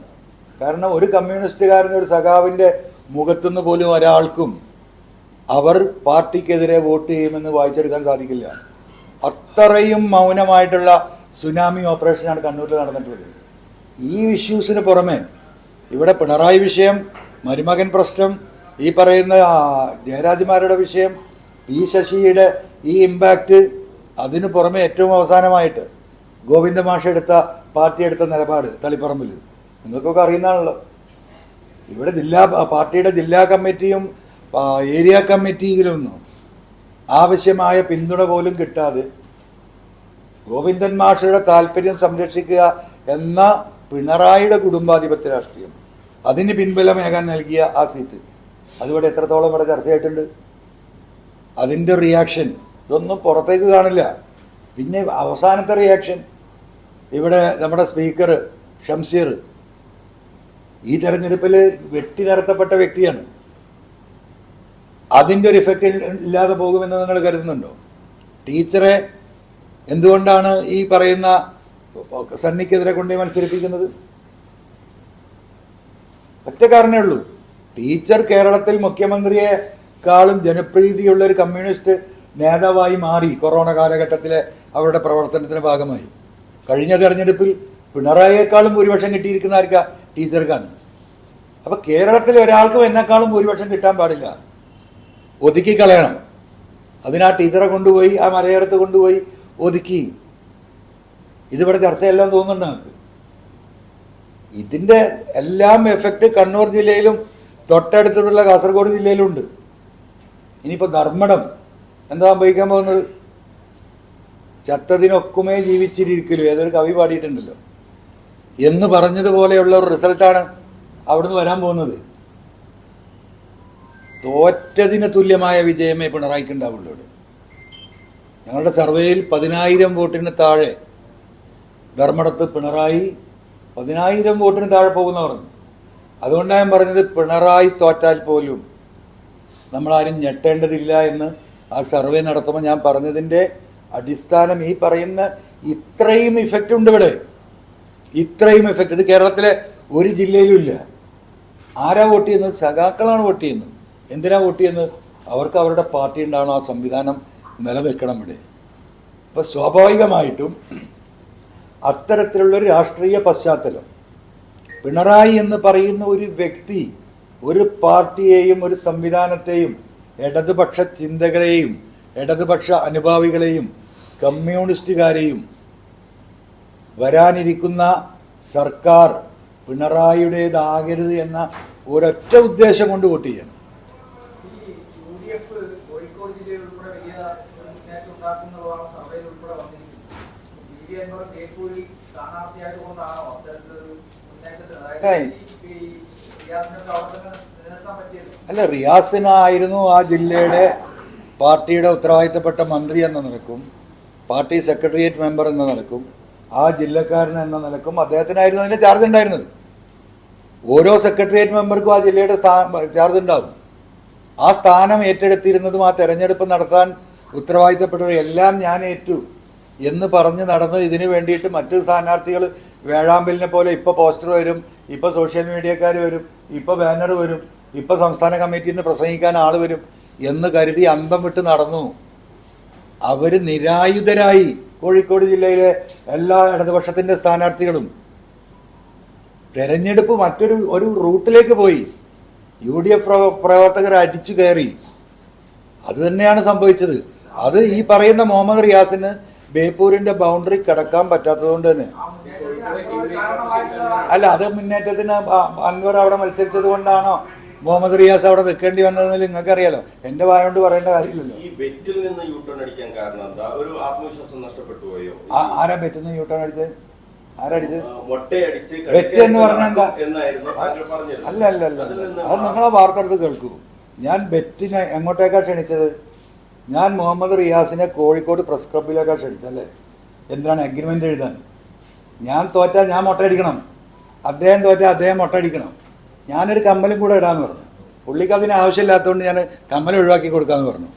കാരണം ഒരു കമ്മ്യൂണിസ്റ്റുകാരന് ഒരു സഖാവിൻ്റെ മുഖത്തുനിന്ന് പോലും ഒരാൾക്കും അവർ പാർട്ടിക്കെതിരെ വോട്ട് ചെയ്യുമെന്ന് വായിച്ചെടുക്കാൻ സാധിക്കില്ല. അത്രയും മൗനമായിട്ടുള്ള സുനാമി ഓപ്പറേഷനാണ് കണ്ണൂരിൽ നടന്നിട്ടുള്ളത്. ഈ ഇഷ്യൂസിന് പുറമെ ഇവിടെ പിണറായി വിഷയം, മരുമകൻ പ്രശ്നം, ഈ പറയുന്ന ജയരാജന്മാരുടെ വിഷയം, പി ശശിയുടെ ഈ ഇമ്പാക്റ്റ്, അതിനു പുറമെ ഏറ്റവും അവസാനമായിട്ട് ഗോവിന്ദ മാഷ് പാർട്ടി എടുത്ത നിലപാട് തളിപ്പറമ്പിൽ നിങ്ങൾക്കൊക്കെ അറിയുന്നതാണല്ലോ. ഇവിടെ പാർട്ടിയുടെ ജില്ലാ കമ്മിറ്റിയും ഏരിയ കമ്മിറ്റിയിലൊന്നും ആവശ്യമായ പിന്തുണ പോലും കിട്ടാതെ ഗോവിന്ദൻ മാഷയുടെ താല്പര്യം സംരക്ഷിക്കുക എന്ന പിണറായിയുടെ കുടുംബാധിപത്യ രാഷ്ട്രീയം, അതിന് പിൻബലമേകാൻ നൽകിയ ആ സീറ്റ് അതിവിടെ എത്രത്തോളം ഇവിടെ ചർച്ചയായിട്ടുണ്ട്. അതിൻ്റെ റിയാക്ഷൻ ഇതൊന്നും പുറത്തേക്ക് കാണില്ല. പിന്നെ അവസാനത്തെ റിയാക്ഷൻ ഇവിടെ നമ്മുടെ സ്പീക്കർ ഷംസീർ ഈ തെരഞ്ഞെടുപ്പിൽ വെട്ടി നിരത്തപ്പെട്ട വ്യക്തിയാണ്. അതിൻ്റെ ഒരു ഇഫക്റ്റ് ഇല്ലാതെ പോകുമെന്ന് നിങ്ങൾ കരുതുന്നുണ്ടോ? ടീച്ചറെ എന്തുകൊണ്ടാണ് ഈ പറയുന്ന സണ്ണിക്കെതിരെ കൊണ്ടുപോയി മത്സരിപ്പിക്കുന്നത്? ഒറ്റ കാരണമേ ഉള്ളൂ. ടീച്ചർ കേരളത്തിൽ മുഖ്യമന്ത്രിയെക്കാളും ജനപ്രീതിയുള്ള ഒരു കമ്മ്യൂണിസ്റ്റ് നേതാവായി മാറി കൊറോണ കാലഘട്ടത്തിലെ അവരുടെ പ്രവർത്തനത്തിൻ്റെ ഭാഗമായി. കഴിഞ്ഞ തെരഞ്ഞെടുപ്പിൽ പിണറായിയേക്കാളും ഭൂരിപക്ഷം കിട്ടിയിരിക്കുന്ന ആർക്കാ? ടീച്ചർക്കാണ്. അപ്പോൾ കേരളത്തിൽ ഒരാൾക്കും എന്നെക്കാളും ഭൂരിപക്ഷം കിട്ടാൻ പാടില്ല, ഒതുക്കി കളയണം. അതിനാ ടീച്ചറെ കൊണ്ടുപോയി ആ മലയോരത്ത് കൊണ്ടുപോയി ഒതുക്കി. ഇതിവിടെ ചർച്ചയെല്ലാം തോന്നുന്നുണ്ട് നമുക്ക്. ഇതിൻ്റെ എല്ലാം എഫക്റ്റ് കണ്ണൂർ ജില്ലയിലും തൊട്ടടുത്തുള്ള കാസർഗോഡ് ജില്ലയിലുണ്ട്. ഇനിയിപ്പോൾ ധർമ്മടം എന്താ സംഭവിക്കാൻ പോകുന്നത്? ചത്തതിനൊക്കുമേ ജീവിച്ചിരിക്കലോ ഏതൊരു കവി പാടിയിട്ടുണ്ടല്ലോ എന്ന് പറഞ്ഞതുപോലെയുള്ള ഒരു റിസൾട്ടാണ് അവിടുന്ന് വരാൻ പോകുന്നത്. തോറ്റതിന് തുല്യമായ വിജയമേ പിണറായിക്ക് ഉണ്ടാവുള്ളൂ. ഞങ്ങളുടെ സർവേയിൽ 10,000 വോട്ടിന് താഴെ ധർമ്മടത്ത് പിണറായി 10,000 വോട്ടിന് താഴെ പോകുന്ന പറഞ്ഞു. അതുകൊണ്ടാണ് ഞാൻ പറഞ്ഞത് പിണറായി തോറ്റാൽ പോലും നമ്മളാരും ഞെട്ടേണ്ടതില്ല എന്ന് ആ സർവേ നടത്തുമ്പോൾ ഞാൻ പറഞ്ഞതിൻ്റെ അടിസ്ഥാനം ഈ പറയുന്ന ഇത്രയും ഇഫക്റ്റ് ഉണ്ട് ഇവിടെ. ഇത്രയും എഫക്റ്റ് ഇത് കേരളത്തിലെ ഒരു ജില്ലയിലും ഇല്ല. ആരാ വോട്ട് ചെയ്യുന്നത്? സഖാക്കളാണ് വോട്ട് ചെയ്യുന്നത്. എന്തിനാ വോട്ട് ചെയ്യുന്നത്? അവർക്ക് അവരുടെ പാർട്ടി ഉണ്ടാവണം, ആ സംവിധാനം നിലനിൽക്കണം ഇവിടെ. അപ്പോൾ സ്വാഭാവികമായിട്ടും അത്തരത്തിലുള്ളൊരു രാഷ്ട്രീയ പശ്ചാത്തലം പിണറായി എന്ന് പറയുന്ന ഒരു വ്യക്തി ഒരു പാർട്ടിയെയും ഒരു സംവിധാനത്തെയും ഇടതുപക്ഷ ചിന്തകരെയും ഇടതുപക്ഷ അനുഭാവികളെയും കമ്മ്യൂണിസ്റ്റുകാരെയും വരാനിരിക്കുന്ന സർക്കാർ പിണറായിയുടേതാകരുത് എന്ന ഒരൊറ്റ ഉദ്ദേശം കൊണ്ട് വോട്ട് ചെയ്യണം. അല്ല, റിയാസിനായിരുന്നു ആ ജില്ലയുടെ പാർട്ടിയുടെ ഉത്തരവാദിത്തപ്പെട്ട മന്ത്രി എന്ന നിലക്കും പാർട്ടി സെക്രട്ടേറിയറ്റ് മെമ്പർ എന്ന നിലക്കും ആ ജില്ലക്കാരൻ എന്ന നിലക്കും അദ്ദേഹത്തിനായിരുന്നു അതിൻ്റെ ചാർജ് ഉണ്ടായിരുന്നത്. ഓരോ സെക്രട്ടേറിയറ്റ് മെമ്പർക്കും ആ ജില്ലയുടെ ചാർജ് ഉണ്ടാകും. ആ സ്ഥാനം ഏറ്റെടുത്തിരുന്നതും ആ തെരഞ്ഞെടുപ്പ് നടത്താൻ ഉത്തരവാദിത്തപ്പെട്ടത് എല്ലാം ഞാൻ ഏറ്റു എന്ന് പറഞ്ഞ് നടന്ന് ഇതിനു വേണ്ടിയിട്ട് മറ്റു സ്ഥാനാർത്ഥികൾ വേഴാമ്പലിനെ പോലെ ഇപ്പോൾ പോസ്റ്റർ വരും, ഇപ്പോൾ സോഷ്യൽ മീഡിയക്കാർ വരും, ഇപ്പോൾ ബാനർ വരും, ഇപ്പോൾ സംസ്ഥാന കമ്മിറ്റിയിൽ നിന്ന് പ്രസംഗിക്കാൻ ആൾ വരും എന്ന് കരുതി അന്തം വിട്ട് നടന്നു. അവർ നിരായുധരായി. കോഴിക്കോട് ജില്ലയിലെ എല്ലാ ഇടതുപക്ഷത്തിൻ്റെ സ്ഥാനാർത്ഥികളും തെരഞ്ഞെടുപ്പ് ഒരു റൂട്ടിലേക്ക് പോയി. UDF പ്രവർത്തകർ അടിച്ചു കയറി. അത് തന്നെയാണ് സംഭവിച്ചത്. അത് ഈ പറയുന്ന മുഹമ്മദ് റിയാസിന് ബേപ്പൂരിന്റെ ബൗണ്ടറി കടക്കാൻ പറ്റാത്തത് കൊണ്ട് തന്നെ അല്ല, അത് മുന്നേറ്റത്തിന് അൻവർ അവിടെ മത്സരിച്ചത് കൊണ്ടാണോ മുഹമ്മദ് റിയാസ് അവിടെ നിൽക്കേണ്ടി വന്നതെന്ന് നിങ്ങൾക്ക് അറിയാലോ. എന്റെ വായ കൊണ്ട് പറയേണ്ട കാര്യമില്ലല്ലോ. ഈ ബെറ്റിൽ നിന്ന് യൂട്ടേൺ അടിക്കാൻ കാരണം എന്താ? ഒരു ആത്മവിശ്വാസം നഷ്ടപ്പെട്ടു പോയോ? ആരാ ബെറ്റിൽ നിന്ന് യൂട്ടേൺ അടിച്ചത്? ആരടിച്ചത്? ബെറ്റ് എന്ന് പറഞ്ഞാൽ എന്താ? അല്ല അല്ല അല്ല, അത് നിങ്ങളെ വാർത്തെടുത്ത് കേൾക്കൂ. ഞാൻ ബെറ്റിനെ എങ്ങോട്ടേക്കാണ് ക്ഷണിച്ചത്? ഞാൻ മുഹമ്മദ് റിയാസിനെ കോഴിക്കോട് പ്രസ് ക്ലബിലേക്കാണ് ക്ഷണിച്ചല്ലേ. എന്തിനാണ്? അഗ്രിമെന്റ് എഴുതാൻ. ഞാൻ തോറ്റാൽ ഞാൻ മുട്ടയടിക്കണം, അദ്ദേഹം തോറ്റാൽ അദ്ദേഹം മുട്ടയടിക്കണം. ഞാനൊരു കമ്മലും കൂടെ ഇടാന്ന് പറഞ്ഞു. പുള്ളിക്ക് അതിന് ആവശ്യമില്ലാത്തതുകൊണ്ട് ഞാൻ കമ്മൽ ഒഴിവാക്കി കൊടുക്കാന്ന് പറഞ്ഞു.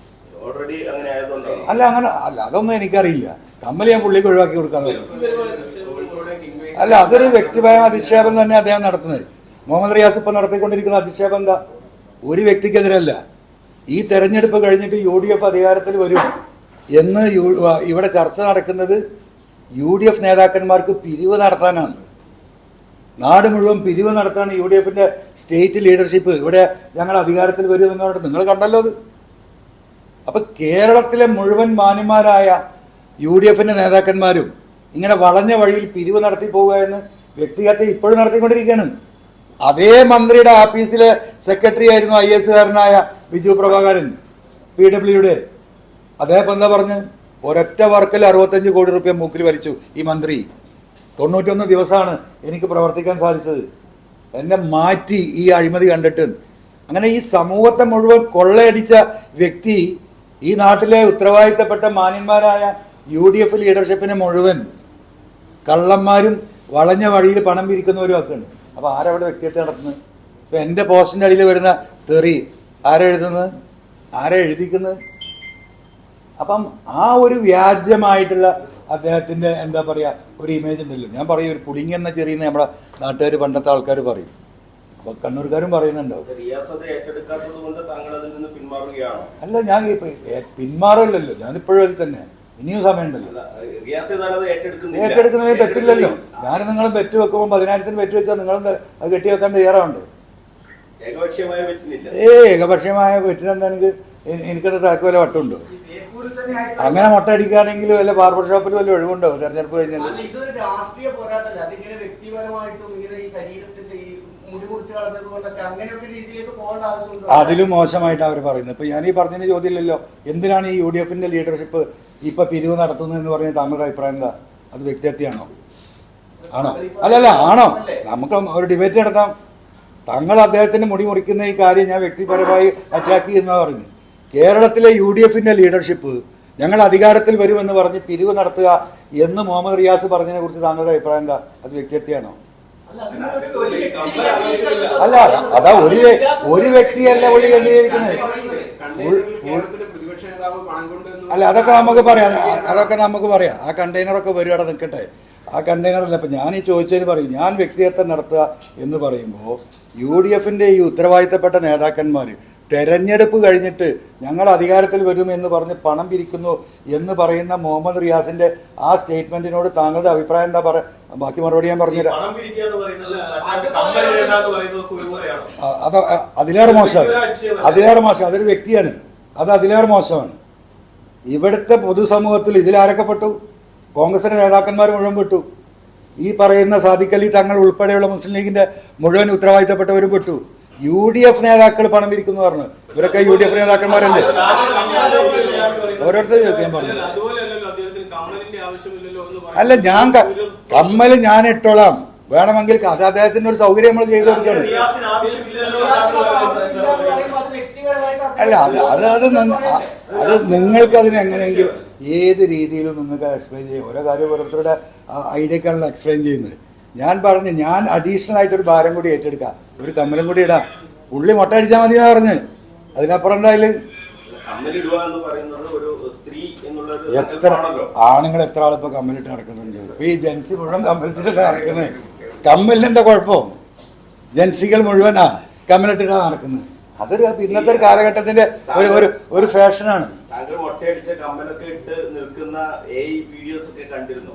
അല്ല അങ്ങനെ അല്ല, അതൊന്നും എനിക്കറിയില്ല. കമ്മൽ ഞാൻ പുള്ളിക്ക് ഒഴിവാക്കി കൊടുക്കാന്ന് പറഞ്ഞു. അല്ല, അതൊരു വ്യക്തിപരമായ അധിക്ഷേപം തന്നെ അദ്ദേഹം നടത്തുന്നത്. മുഹമ്മദ് റിയാസ് ഇപ്പം നടത്തിക്കൊണ്ടിരിക്കുന്ന അധിക്ഷേപം എന്താ? ഒരു വ്യക്തിക്കെതിരല്ല. ഈ തെരഞ്ഞെടുപ്പ് കഴിഞ്ഞിട്ട് UDF അധികാരത്തിൽ വരും എന്ന് ഇവിടെ ചർച്ച നടക്കുന്നത് UDF നേതാക്കന്മാർക്ക് പിരിവ് നടത്താനാണ്. നാട് മുഴുവൻ പിരിവ് നടത്താൻ UDFന്റെ സ്റ്റേറ്റ് ലീഡർഷിപ്പ് ഇവിടെ ഞങ്ങൾ അധികാരത്തിൽ വരുമെന്ന് പറഞ്ഞിട്ട് നിങ്ങൾ കണ്ടല്ലോ അത്. അപ്പൊ കേരളത്തിലെ മുഴുവൻ മാന്യന്മാരായ UDFന്റെ നേതാക്കന്മാരും ഇങ്ങനെ വളഞ്ഞ വഴിയിൽ പിരിവ് നടത്തി പോവുക എന്ന് വ്യക്തിഗത ഇപ്പോഴും നടത്തിക്കൊണ്ടിരിക്കുകയാണ്. അതേ മന്ത്രിയുടെ ആഫീസിലെ സെക്രട്ടറി ആയിരുന്നു IAS-കാരനായ ബിജു പ്രഭാകരൻ, PWയുടെ. അദ്ദേഹം എന്താ പറഞ്ഞ്? ഒരൊറ്റ വർക്കിൽ 65 കോടി രൂപ മൂക്കിൽ വലിച്ചു ഈ മന്ത്രി. 91 ദിവസമാണ് എനിക്ക് പ്രവർത്തിക്കാൻ സാധിച്ചത്. എന്നെ മാറ്റി ഈ അഴിമതി കണ്ടിട്ട്. അങ്ങനെ ഈ സമൂഹത്തെ മുഴുവൻ കൊള്ളയടിച്ച വ്യക്തി ഈ നാട്ടിലെ ഉത്തരവാദിത്തപ്പെട്ട മാന്യന്മാരായ UDF ലീഡർഷിപ്പിനെ മുഴുവൻ കള്ളന്മാരും വളഞ്ഞ വഴിയിൽ പണം പിരിക്കുന്നവരും ഒക്കെ ഉണ്ട്. അപ്പോൾ ആരവിടെ വ്യക്തിത്വം നടത്തുന്നത്? ഇപ്പം എൻ്റെ പോസ്റ്റിൻ്റെ അടിയിൽ വരുന്ന തെറി ആരെഴുതുന്നത്? ആരെ എഴുതിക്കുന്നത്? അപ്പം ആ ഒരു വ്യാജമായിട്ടുള്ള അദ്ദേഹത്തിൻ്റെ എന്താ പറയുക ഒരു ഇമേജ് ഉണ്ടല്ലോ. ഞാൻ പറയും ഒരു പുളിങ്ങി എന്ന ചെറിയെന്ന് നമ്മുടെ നാട്ടുകാർ പണ്ടത്തെ ആൾക്കാർ പറയും. അപ്പോൾ കണ്ണൂർക്കാരും പറയുന്നുണ്ടാവും. അല്ല, ഞാൻ പിന്മാറില്ലല്ലോ, ഞാനിപ്പോഴും അതിൽ തന്നെ. ഇനിയും സമയമുണ്ടല്ലോ. ഏറ്റെടുക്കുന്നതിന് തെറ്റില്ലല്ലോ. ഞാൻ നിങ്ങൾ ബെറ്റ് വെക്കുമ്പോൾ 10,000 ബെറ്റ് വെച്ചാൽ നിങ്ങളും അത് കെട്ടി വെക്കാൻ തയ്യാറാവുണ്ട്. ഏകപക്ഷീയമായ ബെറ്റിനെന്താ എനിക്കത് തലക്ക് വല്ല വട്ടമുണ്ടോ? അങ്ങനെ മുട്ട അടിക്കുകയാണെങ്കിൽ വല്ല ബാർബർ ഷോപ്പിൽ വല്ല ഒഴിവുണ്ടോ തെരഞ്ഞെടുപ്പ് കഴിഞ്ഞാൽ? അതിലും മോശമായിട്ട് അവർ പറയുന്നത്. ഇപ്പൊ ഞാൻ ഈ പറഞ്ഞതിന് ചോദ്യമില്ലല്ലോ, എന്തിനാണ് ഈ UDF ലീഡർഷിപ്പ് ഇപ്പൊ പിരിവ് നടത്തുന്നത് എന്ന് പറഞ്ഞാൽ താങ്കളുടെ അഭിപ്രായം എന്താ? അത് വ്യക്തിഹത്യയാണോ? ആണോ? അല്ലല്ല, ആണോ? നമുക്ക് ഒരു ഡിബേറ്റ് നടത്താം. താങ്കൾ അദ്ദേഹത്തിന്റെ മുടി മുറിക്കുന്ന ഈ കാര്യം ഞാൻ വ്യക്തിപരമായി അറ്റാക്ക് ചെയ്യുന്ന പറഞ്ഞു. കേരളത്തിലെ UDF ലീഡർഷിപ്പ് ഞങ്ങൾ അധികാരത്തിൽ വരുമെന്ന് പറഞ്ഞ് പിരിവ് നടത്തുക എന്ന് മുഹമ്മദ് റിയാസ് പറഞ്ഞതിനെ കുറിച്ച് താങ്കളുടെ അഭിപ്രായം എന്താ? അത് വ്യക്തിഹത്യയാണോ? അല്ല, അതാ ഒരു വ്യക്തിയല്ല പുള്ളി കേന്ദ്രീകരിക്കുന്നത്. അല്ല, അതൊക്കെ നമുക്ക് പറയാം. ആ കണ്ടെയ്നറൊക്കെ വരും, അവിടെ നിൽക്കട്ടെ. ആ കണ്ടെയ്നറല്ല ഇപ്പം ഞാൻ ഈ ചോദിച്ചതിന് പറയും. ഞാൻ വ്യക്തിഹത്യം നടത്തുക എന്ന് പറയുമ്പോൾ UDF ഈ ഉത്തരവാദിത്തപ്പെട്ട നേതാക്കന്മാർ തെരഞ്ഞെടുപ്പ് കഴിഞ്ഞിട്ട് ഞങ്ങൾ അധികാരത്തിൽ വരുമെന്ന് പറഞ്ഞ് പണം പിരിക്കുന്നു എന്ന് പറയുന്ന മുഹമ്മദ് റിയാസിന്റെ ആ സ്റ്റേറ്റ്മെന്റിനോട് താങ്കളുടെ അഭിപ്രായം എന്താ? ബാക്കി മറുപടി ഞാൻ പറഞ്ഞുതരാം. അത് അതിലേറെ മോശം അതൊരു വ്യക്തിയാണ്. അത് അതിലേറെ മോശമാണ്. ഇവിടുത്തെ പൊതുസമൂഹത്തിൽ ഇതിലാരൊക്കെ പെട്ടു? കോൺഗ്രസിന്റെ നേതാക്കന്മാർ മുഴുവൻ പെട്ടു. ഈ പറയുന്ന സാദിഖ് അലി തങ്ങൾ ഉൾപ്പെടെയുള്ള മുസ്ലിം ലീഗിന്റെ മുഴുവൻ ഉത്തരവാദിത്തപ്പെട്ടവരും പെട്ടു. UDF നേതാക്കൾ പണം പിരിക്കുന്നു പറഞ്ഞു. ഇവരൊക്കെ UDF നേതാക്കന്മാരല്ലേ? ഓരോരുത്തരും ചോദിക്കാൻ പറഞ്ഞു. അല്ല, ഞാൻ കമ്മൽ ഞാൻ ഇട്ടോളാം, വേണമെങ്കിൽ അത് അദ്ദേഹത്തിന്റെ ഒരു സൗകര്യം നമ്മൾ ചെയ്തു കൊടുക്കണം. അല്ല, അത് നിങ്ങൾക്ക് അതിന് എങ്ങനെയെങ്കിലും ഏത് രീതിയിലും നിങ്ങൾക്ക് എക്സ്പ്ലെയിൻ ചെയ്യും. ഓരോ കാര്യം ഓരോരുത്തരുടെ ഐഡിയക്കാണല്ലോ എക്സ്പ്ലെയിൻ ചെയ്യുന്നത്. ഞാൻ അഡീഷണൽ ആയിട്ടൊരു ഭാരം കൂടി ഏറ്റെടുക്കാം, ഒരു കമ്മലും കൂടി ഇടാം. പുള്ളി മുട്ട അടിച്ചാൽ മതി എന്നാ പറഞ്ഞ്. അതിനപ്പുറം എന്തായാലും എത്ര ആണുങ്ങൾ എത്ര ആളിപ്പോ കമ്മലിട്ട് നടക്കുന്നുണ്ട്. ഇപ്പൊ ഈ ജെൻസി മുഴുവൻ കമ്മലിട്ടിട്ട് നടക്കുന്നത്. കമ്മലിന് എന്താ കുഴപ്പം? ജെൻസികൾ മുഴുവനാ കമ്മലിട്ടിട്ടാ നടക്കുന്നത്. അതൊരു ഇന്നത്തെ ഒരു കാലഘട്ടത്തിന്റെ ഒരു ഫാഷനാണ്. മൊട്ടയടിച്ച കമ്മലൊക്കെ ഇട്ട് നിൽക്കുന്ന വീഡിയോസ് ഒക്കെ കണ്ടിരുന്നു,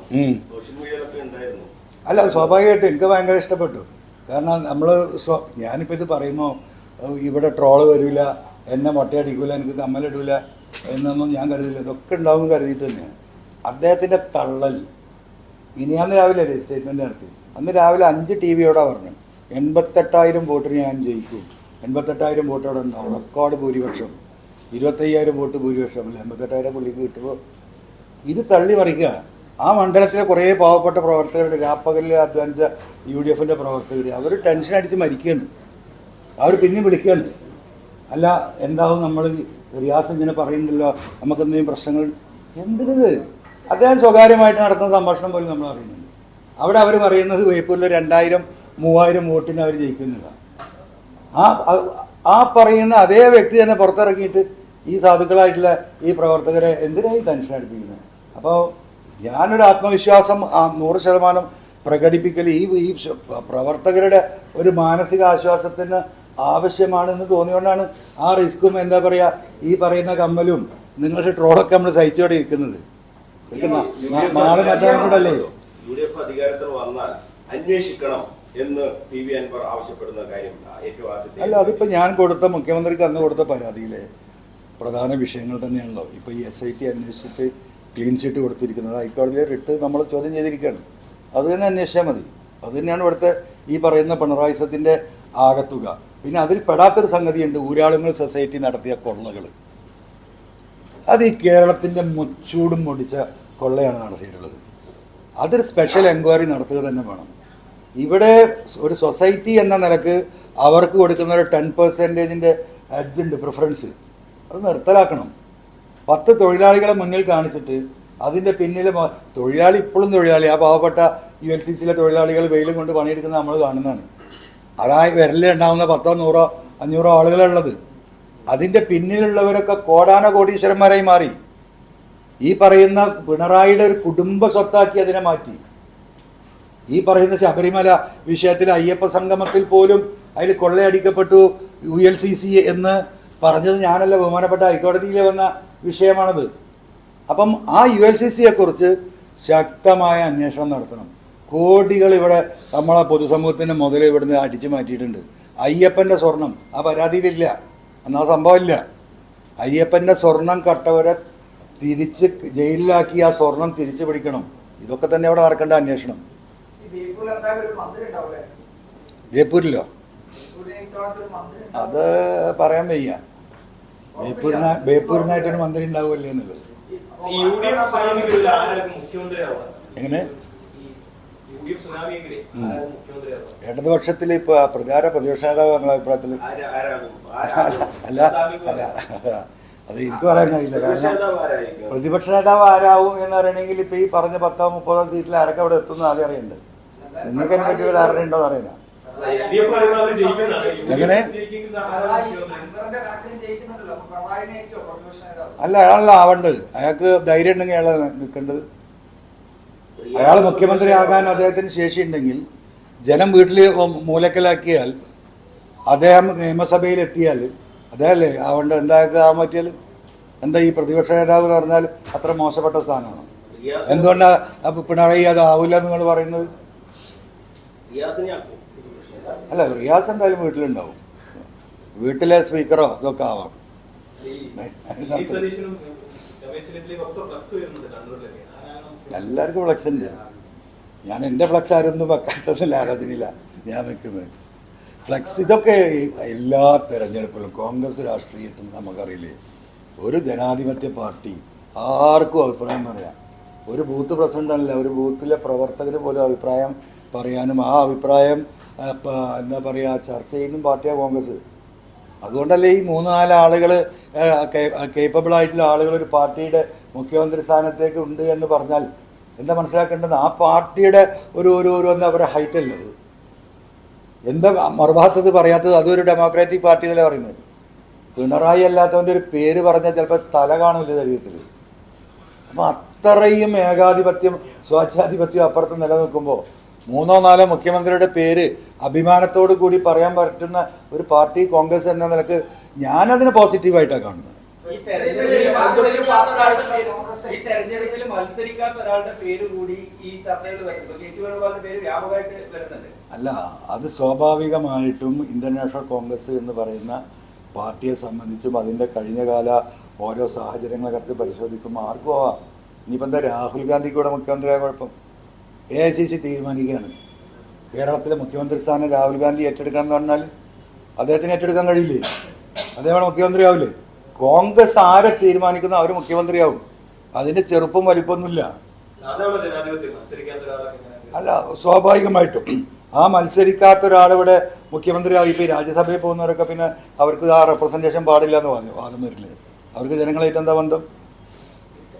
സോഷ്യൽ മീഡിയയിലൊക്കെ ഉണ്ടായിരുന്നു. അല്ല, സ്വാഭാവികമായിട്ടും എനിക്ക് ഭയങ്കര ഇഷ്ടപ്പെട്ടു. കാരണം ഞാനിപ്പോൾ ഇത് പറയുമ്പോൾ ഇവിടെ ട്രോള് വരില്ല, എന്നെ മൊട്ടയടിക്കൂല, എനിക്ക് കമ്മലിടൂല എന്നൊന്നും ഞാൻ കരുതില്ല. ഇതൊക്കെ ഉണ്ടാവും കരുതിയിട്ട് തന്നെയാണ്. അദ്ദേഹത്തിൻ്റെ തള്ളൽ ഇനിയാന്ന് രാവിലെ അല്ലേ സ്റ്റേറ്റ്മെൻറ്റ് നടത്തി. അന്ന് രാവിലെ 5 TVയോടാണ് പറഞ്ഞു 88,000 വോട്ടിന് ഞാൻ ജയിക്കും. 88,000 വോട്ടോടെ ഉണ്ടാവും, റെക്കോർഡ് ഭൂരിപക്ഷം. 25,000 വോട്ട് ഭൂരിപക്ഷമല്ല, 88,000 പുള്ളിക്ക് കിട്ടുമ്പോൾ ഇത് തള്ളി മറിക്കുക. ആ മണ്ഡലത്തിലെ കുറേ പാവപ്പെട്ട പ്രവർത്തകരുടെ രാപ്പകലിൽ അധ്വാനിച്ച UDF പ്രവർത്തകർ അവർ ടെൻഷൻ അടിച്ച് മരിക്കുകയാണ്. അവർ പിന്നെയും വിളിക്കുകയാണ്. അല്ല, എന്താവും നമ്മൾ റിയാസ് ഇങ്ങനെ പറയുന്നുണ്ടല്ലോ, നമുക്ക് എന്തെങ്കിലും പ്രശ്നങ്ങൾ? എന്തിനത്? അദ്ദേഹം സ്വകാര്യമായിട്ട് നടത്തുന്ന സംഭാഷണം പോലും നമ്മൾ അറിയുന്നുണ്ട്. അവിടെ അവർ പറയുന്നത് വേപ്പൂരിൽ 2,000-3,000 വോട്ടിന് അവർ ജയിക്കുന്നില്ല. ആ പറയുന്ന അതേ വ്യക്തി തന്നെ പുറത്തിറങ്ങിയിട്ട് ഈ സാധുക്കളായിട്ടുള്ള ഈ പ്രവർത്തകരെ എന്തിനായി ടെൻഷൻ അടിപ്പിക്കുന്നത്? അപ്പോൾ ഞാനൊരു ആത്മവിശ്വാസം 100% പ്രകടിപ്പിക്കൽ ഈ പ്രവർത്തകരുടെ ഒരു മാനസിക ആശ്വാസത്തിന് ആവശ്യമാണെന്ന് തോന്നിയോണ്ടാണ് ആ റിസ്ക്കും എന്താ പറയുക ഈ പറയുന്ന കമ്മലും നിങ്ങളുടെ ട്രോളൊക്കെ നമ്മൾ സഹിച്ചോടെ ഇരിക്കുന്നത്. നാളെ മറ്റേ UDF അധികാരത്തിൽ വന്നാൽ അന്വേഷിക്കണം എന്ന് PV അൻവർ ആവശ്യപ്പെടുന്ന കാര്യം ഏറ്റവും ആദ്യത്തെ. അല്ല, അതിപ്പോ ഞാൻ മുഖ്യമന്ത്രിക്ക് അന്ന് കൊടുത്ത പരാതിയിലെ പ്രധാന വിഷയങ്ങൾ തന്നെയാണല്ലോ. ഇപ്പൊ ഈ SIT അന്വേഷിച്ചിട്ട് ക്ലീൻ ചീറ്റ് കൊടുത്തിരിക്കുന്നത് ഹൈക്കോടതിയിലെ റിട്ട് നമ്മൾ ചോദ്യം ചെയ്തിരിക്കുകയാണ്. അത് തന്നെ അന്വേഷിച്ചാൽ മതി. അത് തന്നെയാണ് ഇവിടുത്തെ ഈ പറയുന്ന പിണറായിസത്തിൻ്റെ ആകത്തുക. പിന്നെ അതിൽ പെടാത്തൊരു സംഗതിയുണ്ട്, ഊരാളുങ്ങൾ സൊസൈറ്റി നടത്തിയ കൊള്ളകൾ. അത് ഈ കേരളത്തിൻ്റെ മുച്ചൂടും മുടിച്ച കൊള്ളയാണ് നടത്തിയിട്ടുള്ളത്. അതൊരു സ്പെഷ്യൽ എൻക്വയറി നടത്തുക തന്നെ വേണം. ഇവിടെ ഒരു സൊസൈറ്റി എന്ന നിലക്ക് അവർക്ക് കൊടുക്കുന്ന ഒരു 10% എഡ്ജുണ്ട്, പ്രിഫറൻസ്. അത് നിർത്തലാക്കണം. 10 തൊഴിലാളികളെ മുന്നിൽ കാണിച്ചിട്ട് അതിൻ്റെ പിന്നിൽ തൊഴിലാളി ഇപ്പോഴും തൊഴിലാളി, ആ പാവപ്പെട്ട ULCCയിലെ തൊഴിലാളികൾ വെയിലും കൊണ്ട് പണിയെടുക്കുന്നത് നമ്മൾ കാണുന്നതാണ്. അതായത് വിരലിലുണ്ടാവുന്ന 10, 100, 500 ആളുകളുള്ളത്. അതിൻ്റെ പിന്നിലുള്ളവരൊക്കെ കോടീശ്വരന്മാരായി മാറി. ഈ പറയുന്ന പിണറായിയുടെ ഒരു കുടുംബ സ്വത്താക്കി അതിനെ മാറ്റി. ഈ പറയുന്ന ശബരിമല വിഷയത്തിൽ അയ്യപ്പ സംഗമത്തിൽ പോലും അതിൽ കൊള്ളയടിക്കപ്പെട്ടു ULCC എന്ന് പറഞ്ഞത് ഞാനല്ല, ബഹുമാനപ്പെട്ട ഹൈക്കോടതിയിൽ വന്ന വിഷയമാണത്. അപ്പം ആ ULCCയെക്കുറിച്ച് ശക്തമായ അന്വേഷണം നടത്തണം. കോടികൾ ഇവിടെ നമ്മളെ പൊതുസമൂഹത്തിൻ്റെ മുതൽ ഇവിടുന്ന് അടിച്ചു മാറ്റിയിട്ടുണ്ട്. അയ്യപ്പൻ്റെ സ്വർണം ആ പരാതിയിലില്ല, എന്നാൽ സംഭവമില്ല. അയ്യപ്പൻ്റെ സ്വർണം കട്ടവരെ തിരിച്ച് ജയിലിലാക്കി ആ സ്വർണം തിരിച്ചു പിടിക്കണം. ഇതൊക്കെ തന്നെ അവിടെ നടക്കേണ്ട അന്വേഷണം. ജയ്പൂരിലോ അത് പറയാൻ വയ്യ. ബേപ്പൂരിനായിട്ടൊരു മന്ത്രി ഉണ്ടാവുമല്ലേ എന്നുള്ളത്. എങ്ങനെ ഇടതുപക്ഷത്തിൽ ഇപ്പൊ പ്രതിപക്ഷ നേതാവ് നിങ്ങളുടെ അഭിപ്രായത്തിൽ? അല്ല അല്ല അത് എനിക്ക് പറയാൻ കഴിയില്ല. കാരണം പ്രതിപക്ഷ നേതാവ് ആരാവും എന്ന് പറയണമെങ്കിൽ ഇപ്പൊ ഈ പറഞ്ഞ 10-30 സീറ്റിൽ ആരൊക്കെ അവിടെ എത്തുന്ന ആദ്യം അറിയണ്ട്. നിങ്ങൾക്ക് അതിനെ പറ്റി ഒരു ധാരണ ഉണ്ടോ എന്ന് അറിയില്ല. എങ്ങനെ അല്ല അയാളല്ല ആവേണ്ടത്. അയാൾക്ക് ധൈര്യം ഉണ്ടെങ്കിൽ അയാൾ നിൽക്കേണ്ടത്. അയാൾ മുഖ്യമന്ത്രിയാകാൻ അദ്ദേഹത്തിന് ശേഷിയുണ്ടെങ്കിൽ ജനം വീട്ടിൽ മൂലക്കലാക്കിയാൽ അദ്ദേഹം നിയമസഭയിൽ എത്തിയാൽ അദ്ദേഹമല്ലേ ആവേണ്ടത്. എന്തായാലും ആവാൻ പറ്റിയാൽ എന്താ ഈ പ്രതിപക്ഷ നേതാവ് എന്ന് പറഞ്ഞാൽ അത്ര മോശപ്പെട്ട സ്ഥാനമാണ്. എന്തുകൊണ്ടാണ് പിണറായി അത് ആവില്ല എന്ന് നിങ്ങൾ പറയുന്നത്? അല്ല റിയാസ് എന്തായാലും വീട്ടിലുണ്ടാവും. വീട്ടിലെ സ്പീക്കറോ ഇതൊക്കെ ആവാം. എല്ലാവർക്കും ഫ്ലക്സ് ഉണ്ട്. ഞാൻ എൻ്റെ ഫ്ലക്സ് ആരൊന്നും വെക്കാത്തതില്ല, ആലോചനയില്ല ഞാൻ നിൽക്കുന്നത്. ഫ്ലക്സ് ഇതൊക്കെ എല്ലാ തെരഞ്ഞെടുപ്പിലും കോൺഗ്രസ് രാഷ്ട്രീയത്തിലും നമുക്കറിയില്ലേ, ഒരു ജനാധിപത്യ പാർട്ടി ആർക്കും അഭിപ്രായം പറയാം. ഒരു ബൂത്ത് പ്രസിഡൻ്റല്ല, ഒരു ബൂത്തിലെ പ്രവർത്തകന് പോലും അഭിപ്രായം പറയാനും ആ അഭിപ്രായം എന്താ പറയുക ചർച്ച ചെയ്യുന്ന പാർട്ടിയാണ് കോൺഗ്രസ്. അതുകൊണ്ടല്ലേ ഈ 3-4 ആളുകൾ കേപ്പബിളായിട്ടുള്ള ആളുകൾ ഒരു പാർട്ടിയുടെ മുഖ്യമന്ത്രി സ്ഥാനത്തേക്ക് ഉണ്ട് എന്ന് പറഞ്ഞാൽ എന്താ മനസ്സിലാക്കേണ്ടത്? ആ പാർട്ടിയുടെ ഒരു എന്താ പറയുക ഹൈറ്റ് അല്ലത്. എന്താ മറുഭാഗത്തത് പറയാത്തത്? അതൊരു ഡെമോക്രാറ്റിക് പാർട്ടി എന്നല്ലേ പറയുന്നത്. പിണറായി അല്ലാത്തവൻ്റെ ഒരു പേര് പറഞ്ഞാൽ ചിലപ്പോൾ തല കാണില്ല ശരീരത്തിൽ. അപ്പം അത്രയും ഏകാധിപത്യം സ്വേച്ഛാധിപത്യം അപ്പുറത്ത് നിലനിൽക്കുമ്പോൾ 3-4 മുഖ്യമന്ത്രിയുടെ പേര് അഭിമാനത്തോടു കൂടി പറയാൻ പറ്റുന്ന ഒരു പാർട്ടി കോൺഗ്രസ് എന്ന നിലക്ക് ഞാനതിനെ പോസിറ്റീവായിട്ടാണ് കാണുന്നത്. അല്ല അത് സ്വാഭാവികമായിട്ടും ഇന്ത്യൻ നാഷണൽ കോൺഗ്രസ് എന്ന് പറയുന്ന പാർട്ടിയെ സംബന്ധിച്ചും അതിൻ്റെ കഴിഞ്ഞകാല ഓരോ സാഹചര്യങ്ങളെ കുറിച്ച് പരിശോധിക്കുമ്പോൾ ആർക്കും ആവാം. ഇനിയിപ്പോൾ എന്താ രാഹുൽ ഗാന്ധിക്ക് കൂടെ മുഖ്യമന്ത്രിയായ കുഴപ്പം? AICC തീരുമാനിക്കുകയാണ് കേരളത്തിലെ മുഖ്യമന്ത്രി സ്ഥാനം രാഹുൽ ഗാന്ധി ഏറ്റെടുക്കണം എന്ന് പറഞ്ഞാൽ അദ്ദേഹത്തിന് ഏറ്റെടുക്കാൻ കഴിയില്ലേ? അദ്ദേഹം മുഖ്യമന്ത്രിയാവില്ലേ? കോൺഗ്രസ് ആരെ തീരുമാനിക്കുന്ന അവർ മുഖ്യമന്ത്രിയാവും. അതിൻ്റെ ചെറുപ്പം വലിപ്പമൊന്നുമില്ല. അല്ല സ്വാഭാവികമായിട്ടും ആ മത്സരിക്കാത്ത ഒരാളിവിടെ മുഖ്യമന്ത്രിയാവും. ഇപ്പോൾ ഈ രാജ്യസഭയിൽ പോകുന്നവരൊക്കെ പിന്നെ അവർക്ക് ആ റെപ്രസെൻറ്റേഷൻ പാടില്ല എന്ന് വാദം വരില്ലേ? അവർക്ക് ജനങ്ങളായിട്ട് എന്താ ബന്ധം?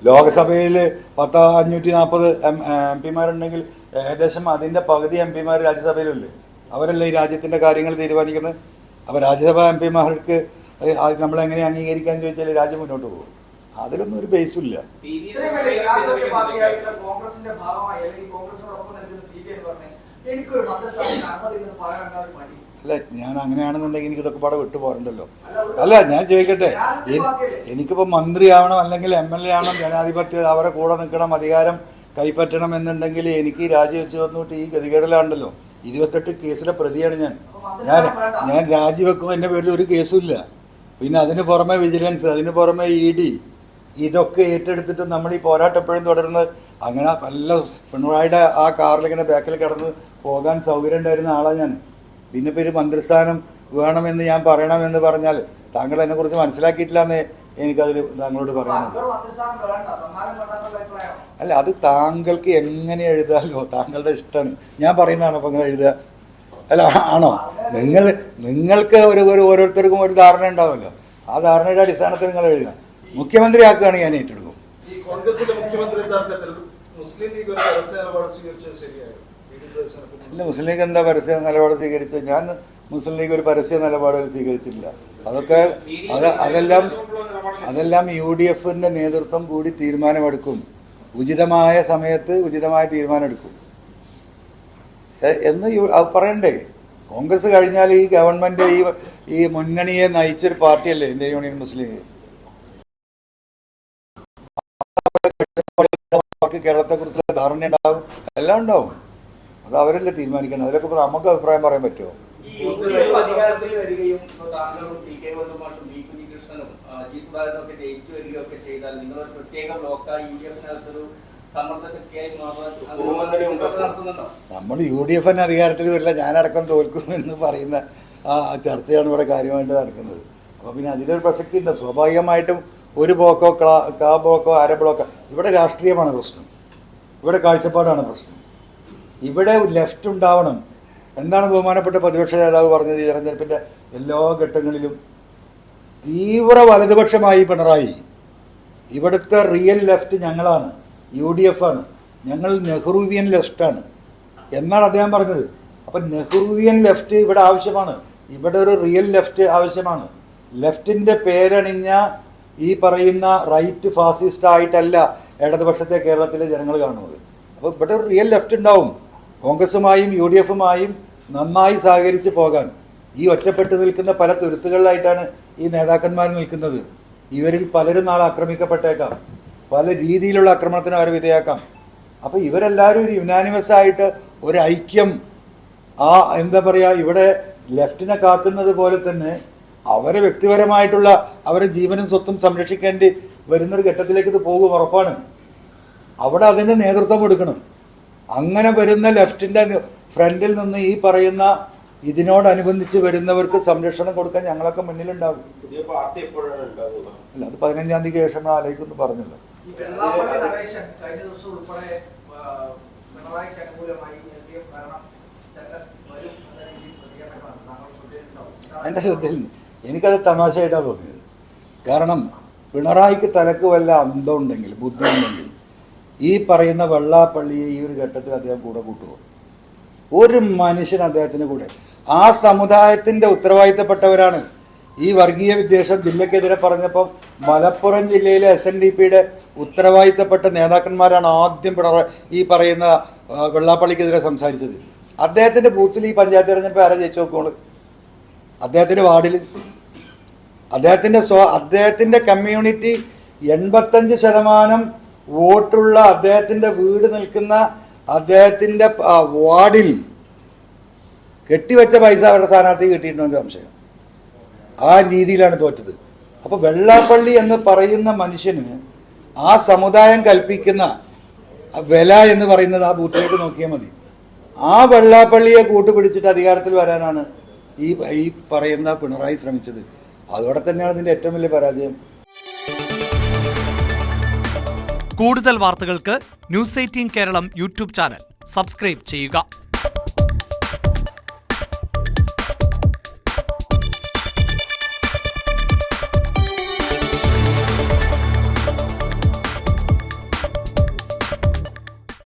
ലോകസഭയിൽ 540 MP-മാരുണ്ടെങ്കിൽ ഏകദേശം അതിൻ്റെ പകുതി MP-മാർ രാജ്യസഭയിലല്ലേ? അവരല്ലേ ഈ രാജ്യത്തിൻ്റെ കാര്യങ്ങൾ തീരുമാനിക്കുന്നത്. അപ്പോൾ രാജ്യസഭാ MP-മാർക്ക് നമ്മളെങ്ങനെ അംഗീകരിക്കാന്ന് ചോദിച്ചാൽ രാജ്യം മുന്നോട്ട് പോകും. അതിലൊന്നും ഒരു ബേസും ഇല്ല. അല്ല ഞാൻ അങ്ങനെയാണെന്നുണ്ടെങ്കിൽ എനിക്ക് ഇതൊക്കെ പാടെ വിട്ടു പോരണ്ടല്ലോ. അല്ല ഞാൻ ചോദിക്കട്ടെ, എനിക്കിപ്പോൾ മന്ത്രിയാവണം അല്ലെങ്കിൽ MLA ആവണം, ജനാധിപത്യം അവരെ കൂടെ നിൽക്കണം, അധികാരം കൈപ്പറ്റണം എന്നുണ്ടെങ്കിൽ എനിക്ക് രാജിവെച്ച് വന്നിട്ട് ഈ ഗതികേടലാണല്ലോ. 28 കേസിലെ പ്രതിയാണ് ഞാൻ രാജിവെക്കുമ്പോൾ എൻ്റെ പേരിൽ ഒരു കേസും ഇല്ല. പിന്നെ അതിന് പുറമെ വിജിലൻസ്, അതിന് പുറമെ ED, ഇതൊക്കെ ഏറ്റെടുത്തിട്ട് നമ്മൾ ഈ പോരാട്ടം എപ്പോഴും തുടരുന്നത്. അങ്ങനെ നല്ല പിണറായിയുടെ ആ കാറിലിങ്ങനെ ബാക്കിൽ കിടന്ന് പോകാൻ സൗകര്യം ഉണ്ടായിരുന്ന ആളാണ് ഞാൻ. പിന്നെ ഇപ്പോൾ ഒരു മന്ത്രിസ്ഥാനം വേണമെന്ന് ഞാൻ പറയണമെന്ന് പറഞ്ഞാൽ താങ്കൾ എന്നെക്കുറിച്ച് മനസ്സിലാക്കിയിട്ടില്ല എന്ന് എനിക്കതിൽ താങ്കളോട് പറയാനുണ്ട്. അല്ല അത് താങ്കൾക്ക് എങ്ങനെ എഴുതാമല്ലോ, താങ്കളുടെ ഇഷ്ടമാണ്. ഞാൻ പറയുന്നതാണ് അപ്പോൾ നിങ്ങൾ എഴുതുക. അല്ല ആണോ? നിങ്ങൾക്ക് ഓരോരുത്തർക്കും ഒരു ധാരണ ഉണ്ടാവുമല്ലോ. ആ ധാരണയുടെ അടിസ്ഥാനത്തിൽ നിങ്ങൾ എഴുതുക. മുഖ്യമന്ത്രിയാക്കുകയാണ് ഞാൻ ഏറ്റെടുക്കും. അല്ല മുസ്ലിം ലീഗ് എന്താ പരസ്യ നിലപാട് സ്വീകരിച്ചത്? ഞാൻ മുസ്ലിം ലീഗ് ഒരു പരസ്യ നിലപാടുകൾ സ്വീകരിച്ചിട്ടില്ല. അതൊക്കെ അതെല്ലാം UDF-ന്റെ നേതൃത്വം കൂടി തീരുമാനമെടുക്കും. ഉചിതമായ സമയത്ത് ഉചിതമായ തീരുമാനമെടുക്കും എന്ന് പറയണ്ടേ? കോൺഗ്രസ് കഴിഞ്ഞാൽ ഈ ഗവൺമെന്റ് ഈ മുന്നണിയെ നയിച്ചൊരു പാർട്ടിയല്ലേ ഇന്ത്യൻ യൂണിയൻ മുസ്ലിം ലീഗ്. കേരളത്തെക്കുറിച്ചുള്ള ധാരണ ഉണ്ടാവും, എല്ലാം ഉണ്ടാവും. അത് അവരല്ലേ തീരുമാനിക്കണം. അതിലൊക്കെ നമുക്ക് അഭിപ്രായം പറയാൻ പറ്റുമോ? അധികാരത്തിൽ വരികയും താങ്കളും TK ഗോവിന്ദമാഷും B കുഞ്ഞികൃഷ്ണനും G സുധാകരനൊക്കെ ജയിച്ചു വരികയൊക്കെ ചെയ്താൽ നിങ്ങളൊരു പ്രത്യേക ബ്ലോക്കായി UDF-നകത്തൊരു സമ്മർദ്ദ ശക്തിയായി നടത്തുന്നുണ്ടോ? നമ്മൾ UDF-ന് അധികാരത്തിൽ വരില്ല, ഞാനടക്കം തോൽക്കും എന്ന് പറയുന്ന ആ ചർച്ചയാണ് ഇവിടെ കാര്യമായിട്ട് നടക്കുന്നത്. അപ്പോൾ പിന്നെ അതിലൊരു പ്രസക്തി ഉണ്ട്. സ്വാഭാവികമായിട്ടും ഒരു ബ്ലോക്കോ കാ ബ്ലോക്കോ അര ബ്ലോക്കോ, ഇവിടെ രാഷ്ട്രീയമാണ് പ്രശ്നം, ഇവിടെ കാഴ്ചപ്പാടാണ് പ്രശ്നം. ഇവിടെ ലെഫ്റ്റ് ഉണ്ടാവണം. എന്താണ് ബഹുമാനപ്പെട്ട പ്രതിപക്ഷ നേതാവ് പറഞ്ഞത്? ഈ തെരഞ്ഞെടുപ്പിൻ്റെ എല്ലാ ഘട്ടങ്ങളിലും തീവ്ര വലതുപക്ഷമായി പിണറായി, ഇവിടുത്തെ റിയൽ ലെഫ്റ്റ് ഞങ്ങളാണ്, UDF ആണ്, ഞങ്ങൾ നെഹ്റുവിയൻ ലെഫ്റ്റാണ് എന്നാണ് അദ്ദേഹം പറഞ്ഞത്. അപ്പം നെഹ്റുവിയൻ ലെഫ്റ്റ് ഇവിടെ ആവശ്യമാണ്, ഇവിടെ ഒരു റിയൽ ലെഫ്റ്റ് ആവശ്യമാണ്. ലെഫ്റ്റിൻ്റെ പേരണിഞ്ഞ ഈ പറയുന്ന റൈറ്റ് ഫാസിസ്റ്റ് ആയിട്ടല്ല ഇടതുപക്ഷത്തെ കേരളത്തിലെ ജനങ്ങൾ കാണുന്നത്. അപ്പോൾ ഇവിടെ ഒരു റിയൽ ലെഫ്റ്റ് ഉണ്ടാവും. കോൺഗ്രസുമായും UDFുമായും നന്നായി സഹകരിച്ച് പോകാൻ. ഈ ഒറ്റപ്പെട്ട് നിൽക്കുന്ന പല തുരുത്തുകളിലായിട്ടാണ് ഈ നേതാക്കന്മാർ നിൽക്കുന്നത്. ഇവരിൽ പലരും നാളെ ആക്രമിക്കപ്പെട്ടേക്കാം, പല രീതിയിലുള്ള ആക്രമണത്തിന് അവരെ വിധേയാക്കാം. അപ്പോൾ ഇവരെല്ലാവരും ഒരു യുനാനിമസ് ആയിട്ട് ഒരു ഐക്യം, ആ എന്താ പറയുക, ഇവിടെ ലെഫ്റ്റിനെ കാക്കുന്നത് പോലെ തന്നെ അവരെ വ്യക്തിപരമായിട്ടുള്ള അവരുടെ ജീവനും സ്വത്തും സംരക്ഷിക്കേണ്ടി വരുന്നൊരു ഘട്ടത്തിലേക്ക് ഇത് പോകും, ഉറപ്പാണ്. അവിടെ അതിന് നേതൃത്വം കൊടുക്കണം. അങ്ങനെ വരുന്ന ലെഫ്റ്റിൻ്റെ ഫ്രണ്ടിൽ നിന്ന് ഈ പറയുന്ന ഇതിനോടനുബന്ധിച്ച് വരുന്നവർക്ക് സംരക്ഷണം കൊടുക്കാൻ ഞങ്ങളൊക്കെ മുന്നിലുണ്ടാകും. പുതിയ പാർട്ടി എപ്പോഴാണ് ഉണ്ടാകുക? അല്ല, അത് 15-ാം തീയതിക്ക് ശേഷം ആലോചിക്കുന്നു പറഞ്ഞല്ലോ. എൻ്റെ ശ്രദ്ധയിൽ എനിക്കത് തമാശയായിട്ടാണ് തോന്നിയത്. കാരണം പിണറായിക്ക് തലക്ക് വല്ല അന്തമുണ്ടെങ്കിൽ, ബുദ്ധി ഉണ്ടെങ്കിൽ ഈ പറയുന്ന വെള്ളാപ്പള്ളിയെ ഈ ഒരു ഘട്ടത്തിൽ അദ്ദേഹം കൂടെ കൂട്ടുമോ? ഒരു മനുഷ്യൻ അദ്ദേഹത്തിന് കൂടെ. ആ സമുദായത്തിൻ്റെ ഉത്തരവാദിത്തപ്പെട്ടവരാണ്. ഈ വർഗീയ വിദ്വേഷം ജില്ലക്കെതിരെ പറഞ്ഞപ്പോൾ മലപ്പുറം ജില്ലയിലെ SNDPയുടെ ഉത്തരവാദിത്തപ്പെട്ട നേതാക്കന്മാരാണ് ആദ്യം ഈ പറയുന്ന വെള്ളാപ്പള്ളിക്കെതിരെ സംസാരിച്ചത്. അദ്ദേഹത്തിൻ്റെ ബൂത്തിൽ ഈ പഞ്ചായത്ത് തെരഞ്ഞെടുപ്പ് ആരാ ജയിച്ചു നോക്കുള്ളൂ? അദ്ദേഹത്തിൻ്റെ വാർഡിൽ അദ്ദേഹത്തിൻ്റെ കമ്മ്യൂണിറ്റി 85% വോട്ടുള്ള അദ്ദേഹത്തിൻ്റെ വീട് നിൽക്കുന്ന അദ്ദേഹത്തിൻ്റെ വാർഡിൽ കെട്ടിവെച്ച പൈസ അവരുടെ സ്ഥാനാർത്ഥി കിട്ടിയിട്ടുണ്ടെന്ന് സംശയം. ആ രീതിയിലാണ് തോറ്റത്. അപ്പോൾ വെള്ളാപ്പള്ളി എന്ന് പറയുന്ന മനുഷ്യന് ആ സമുദായം കൽപ്പിക്കുന്ന വില എന്ന് പറയുന്നത് ആ ബൂത്തിലേക്ക് നോക്കിയാൽ മതി. ആ വെള്ളാപ്പള്ളിയെ കൂട്ടുപിടിച്ചിട്ട് അധികാരത്തിൽ വരാനാണ് ഈ പറയുന്ന പിണറായി ശ്രമിച്ചത്. അതോടെ തന്നെയാണ് ഇതിൻ്റെ ഏറ്റവും വലിയ പരാജയം. കൂടുതൽ വാർത്തകൾക്ക് News 18 Keralam YouTube channel subscribe ചെയ്യുക.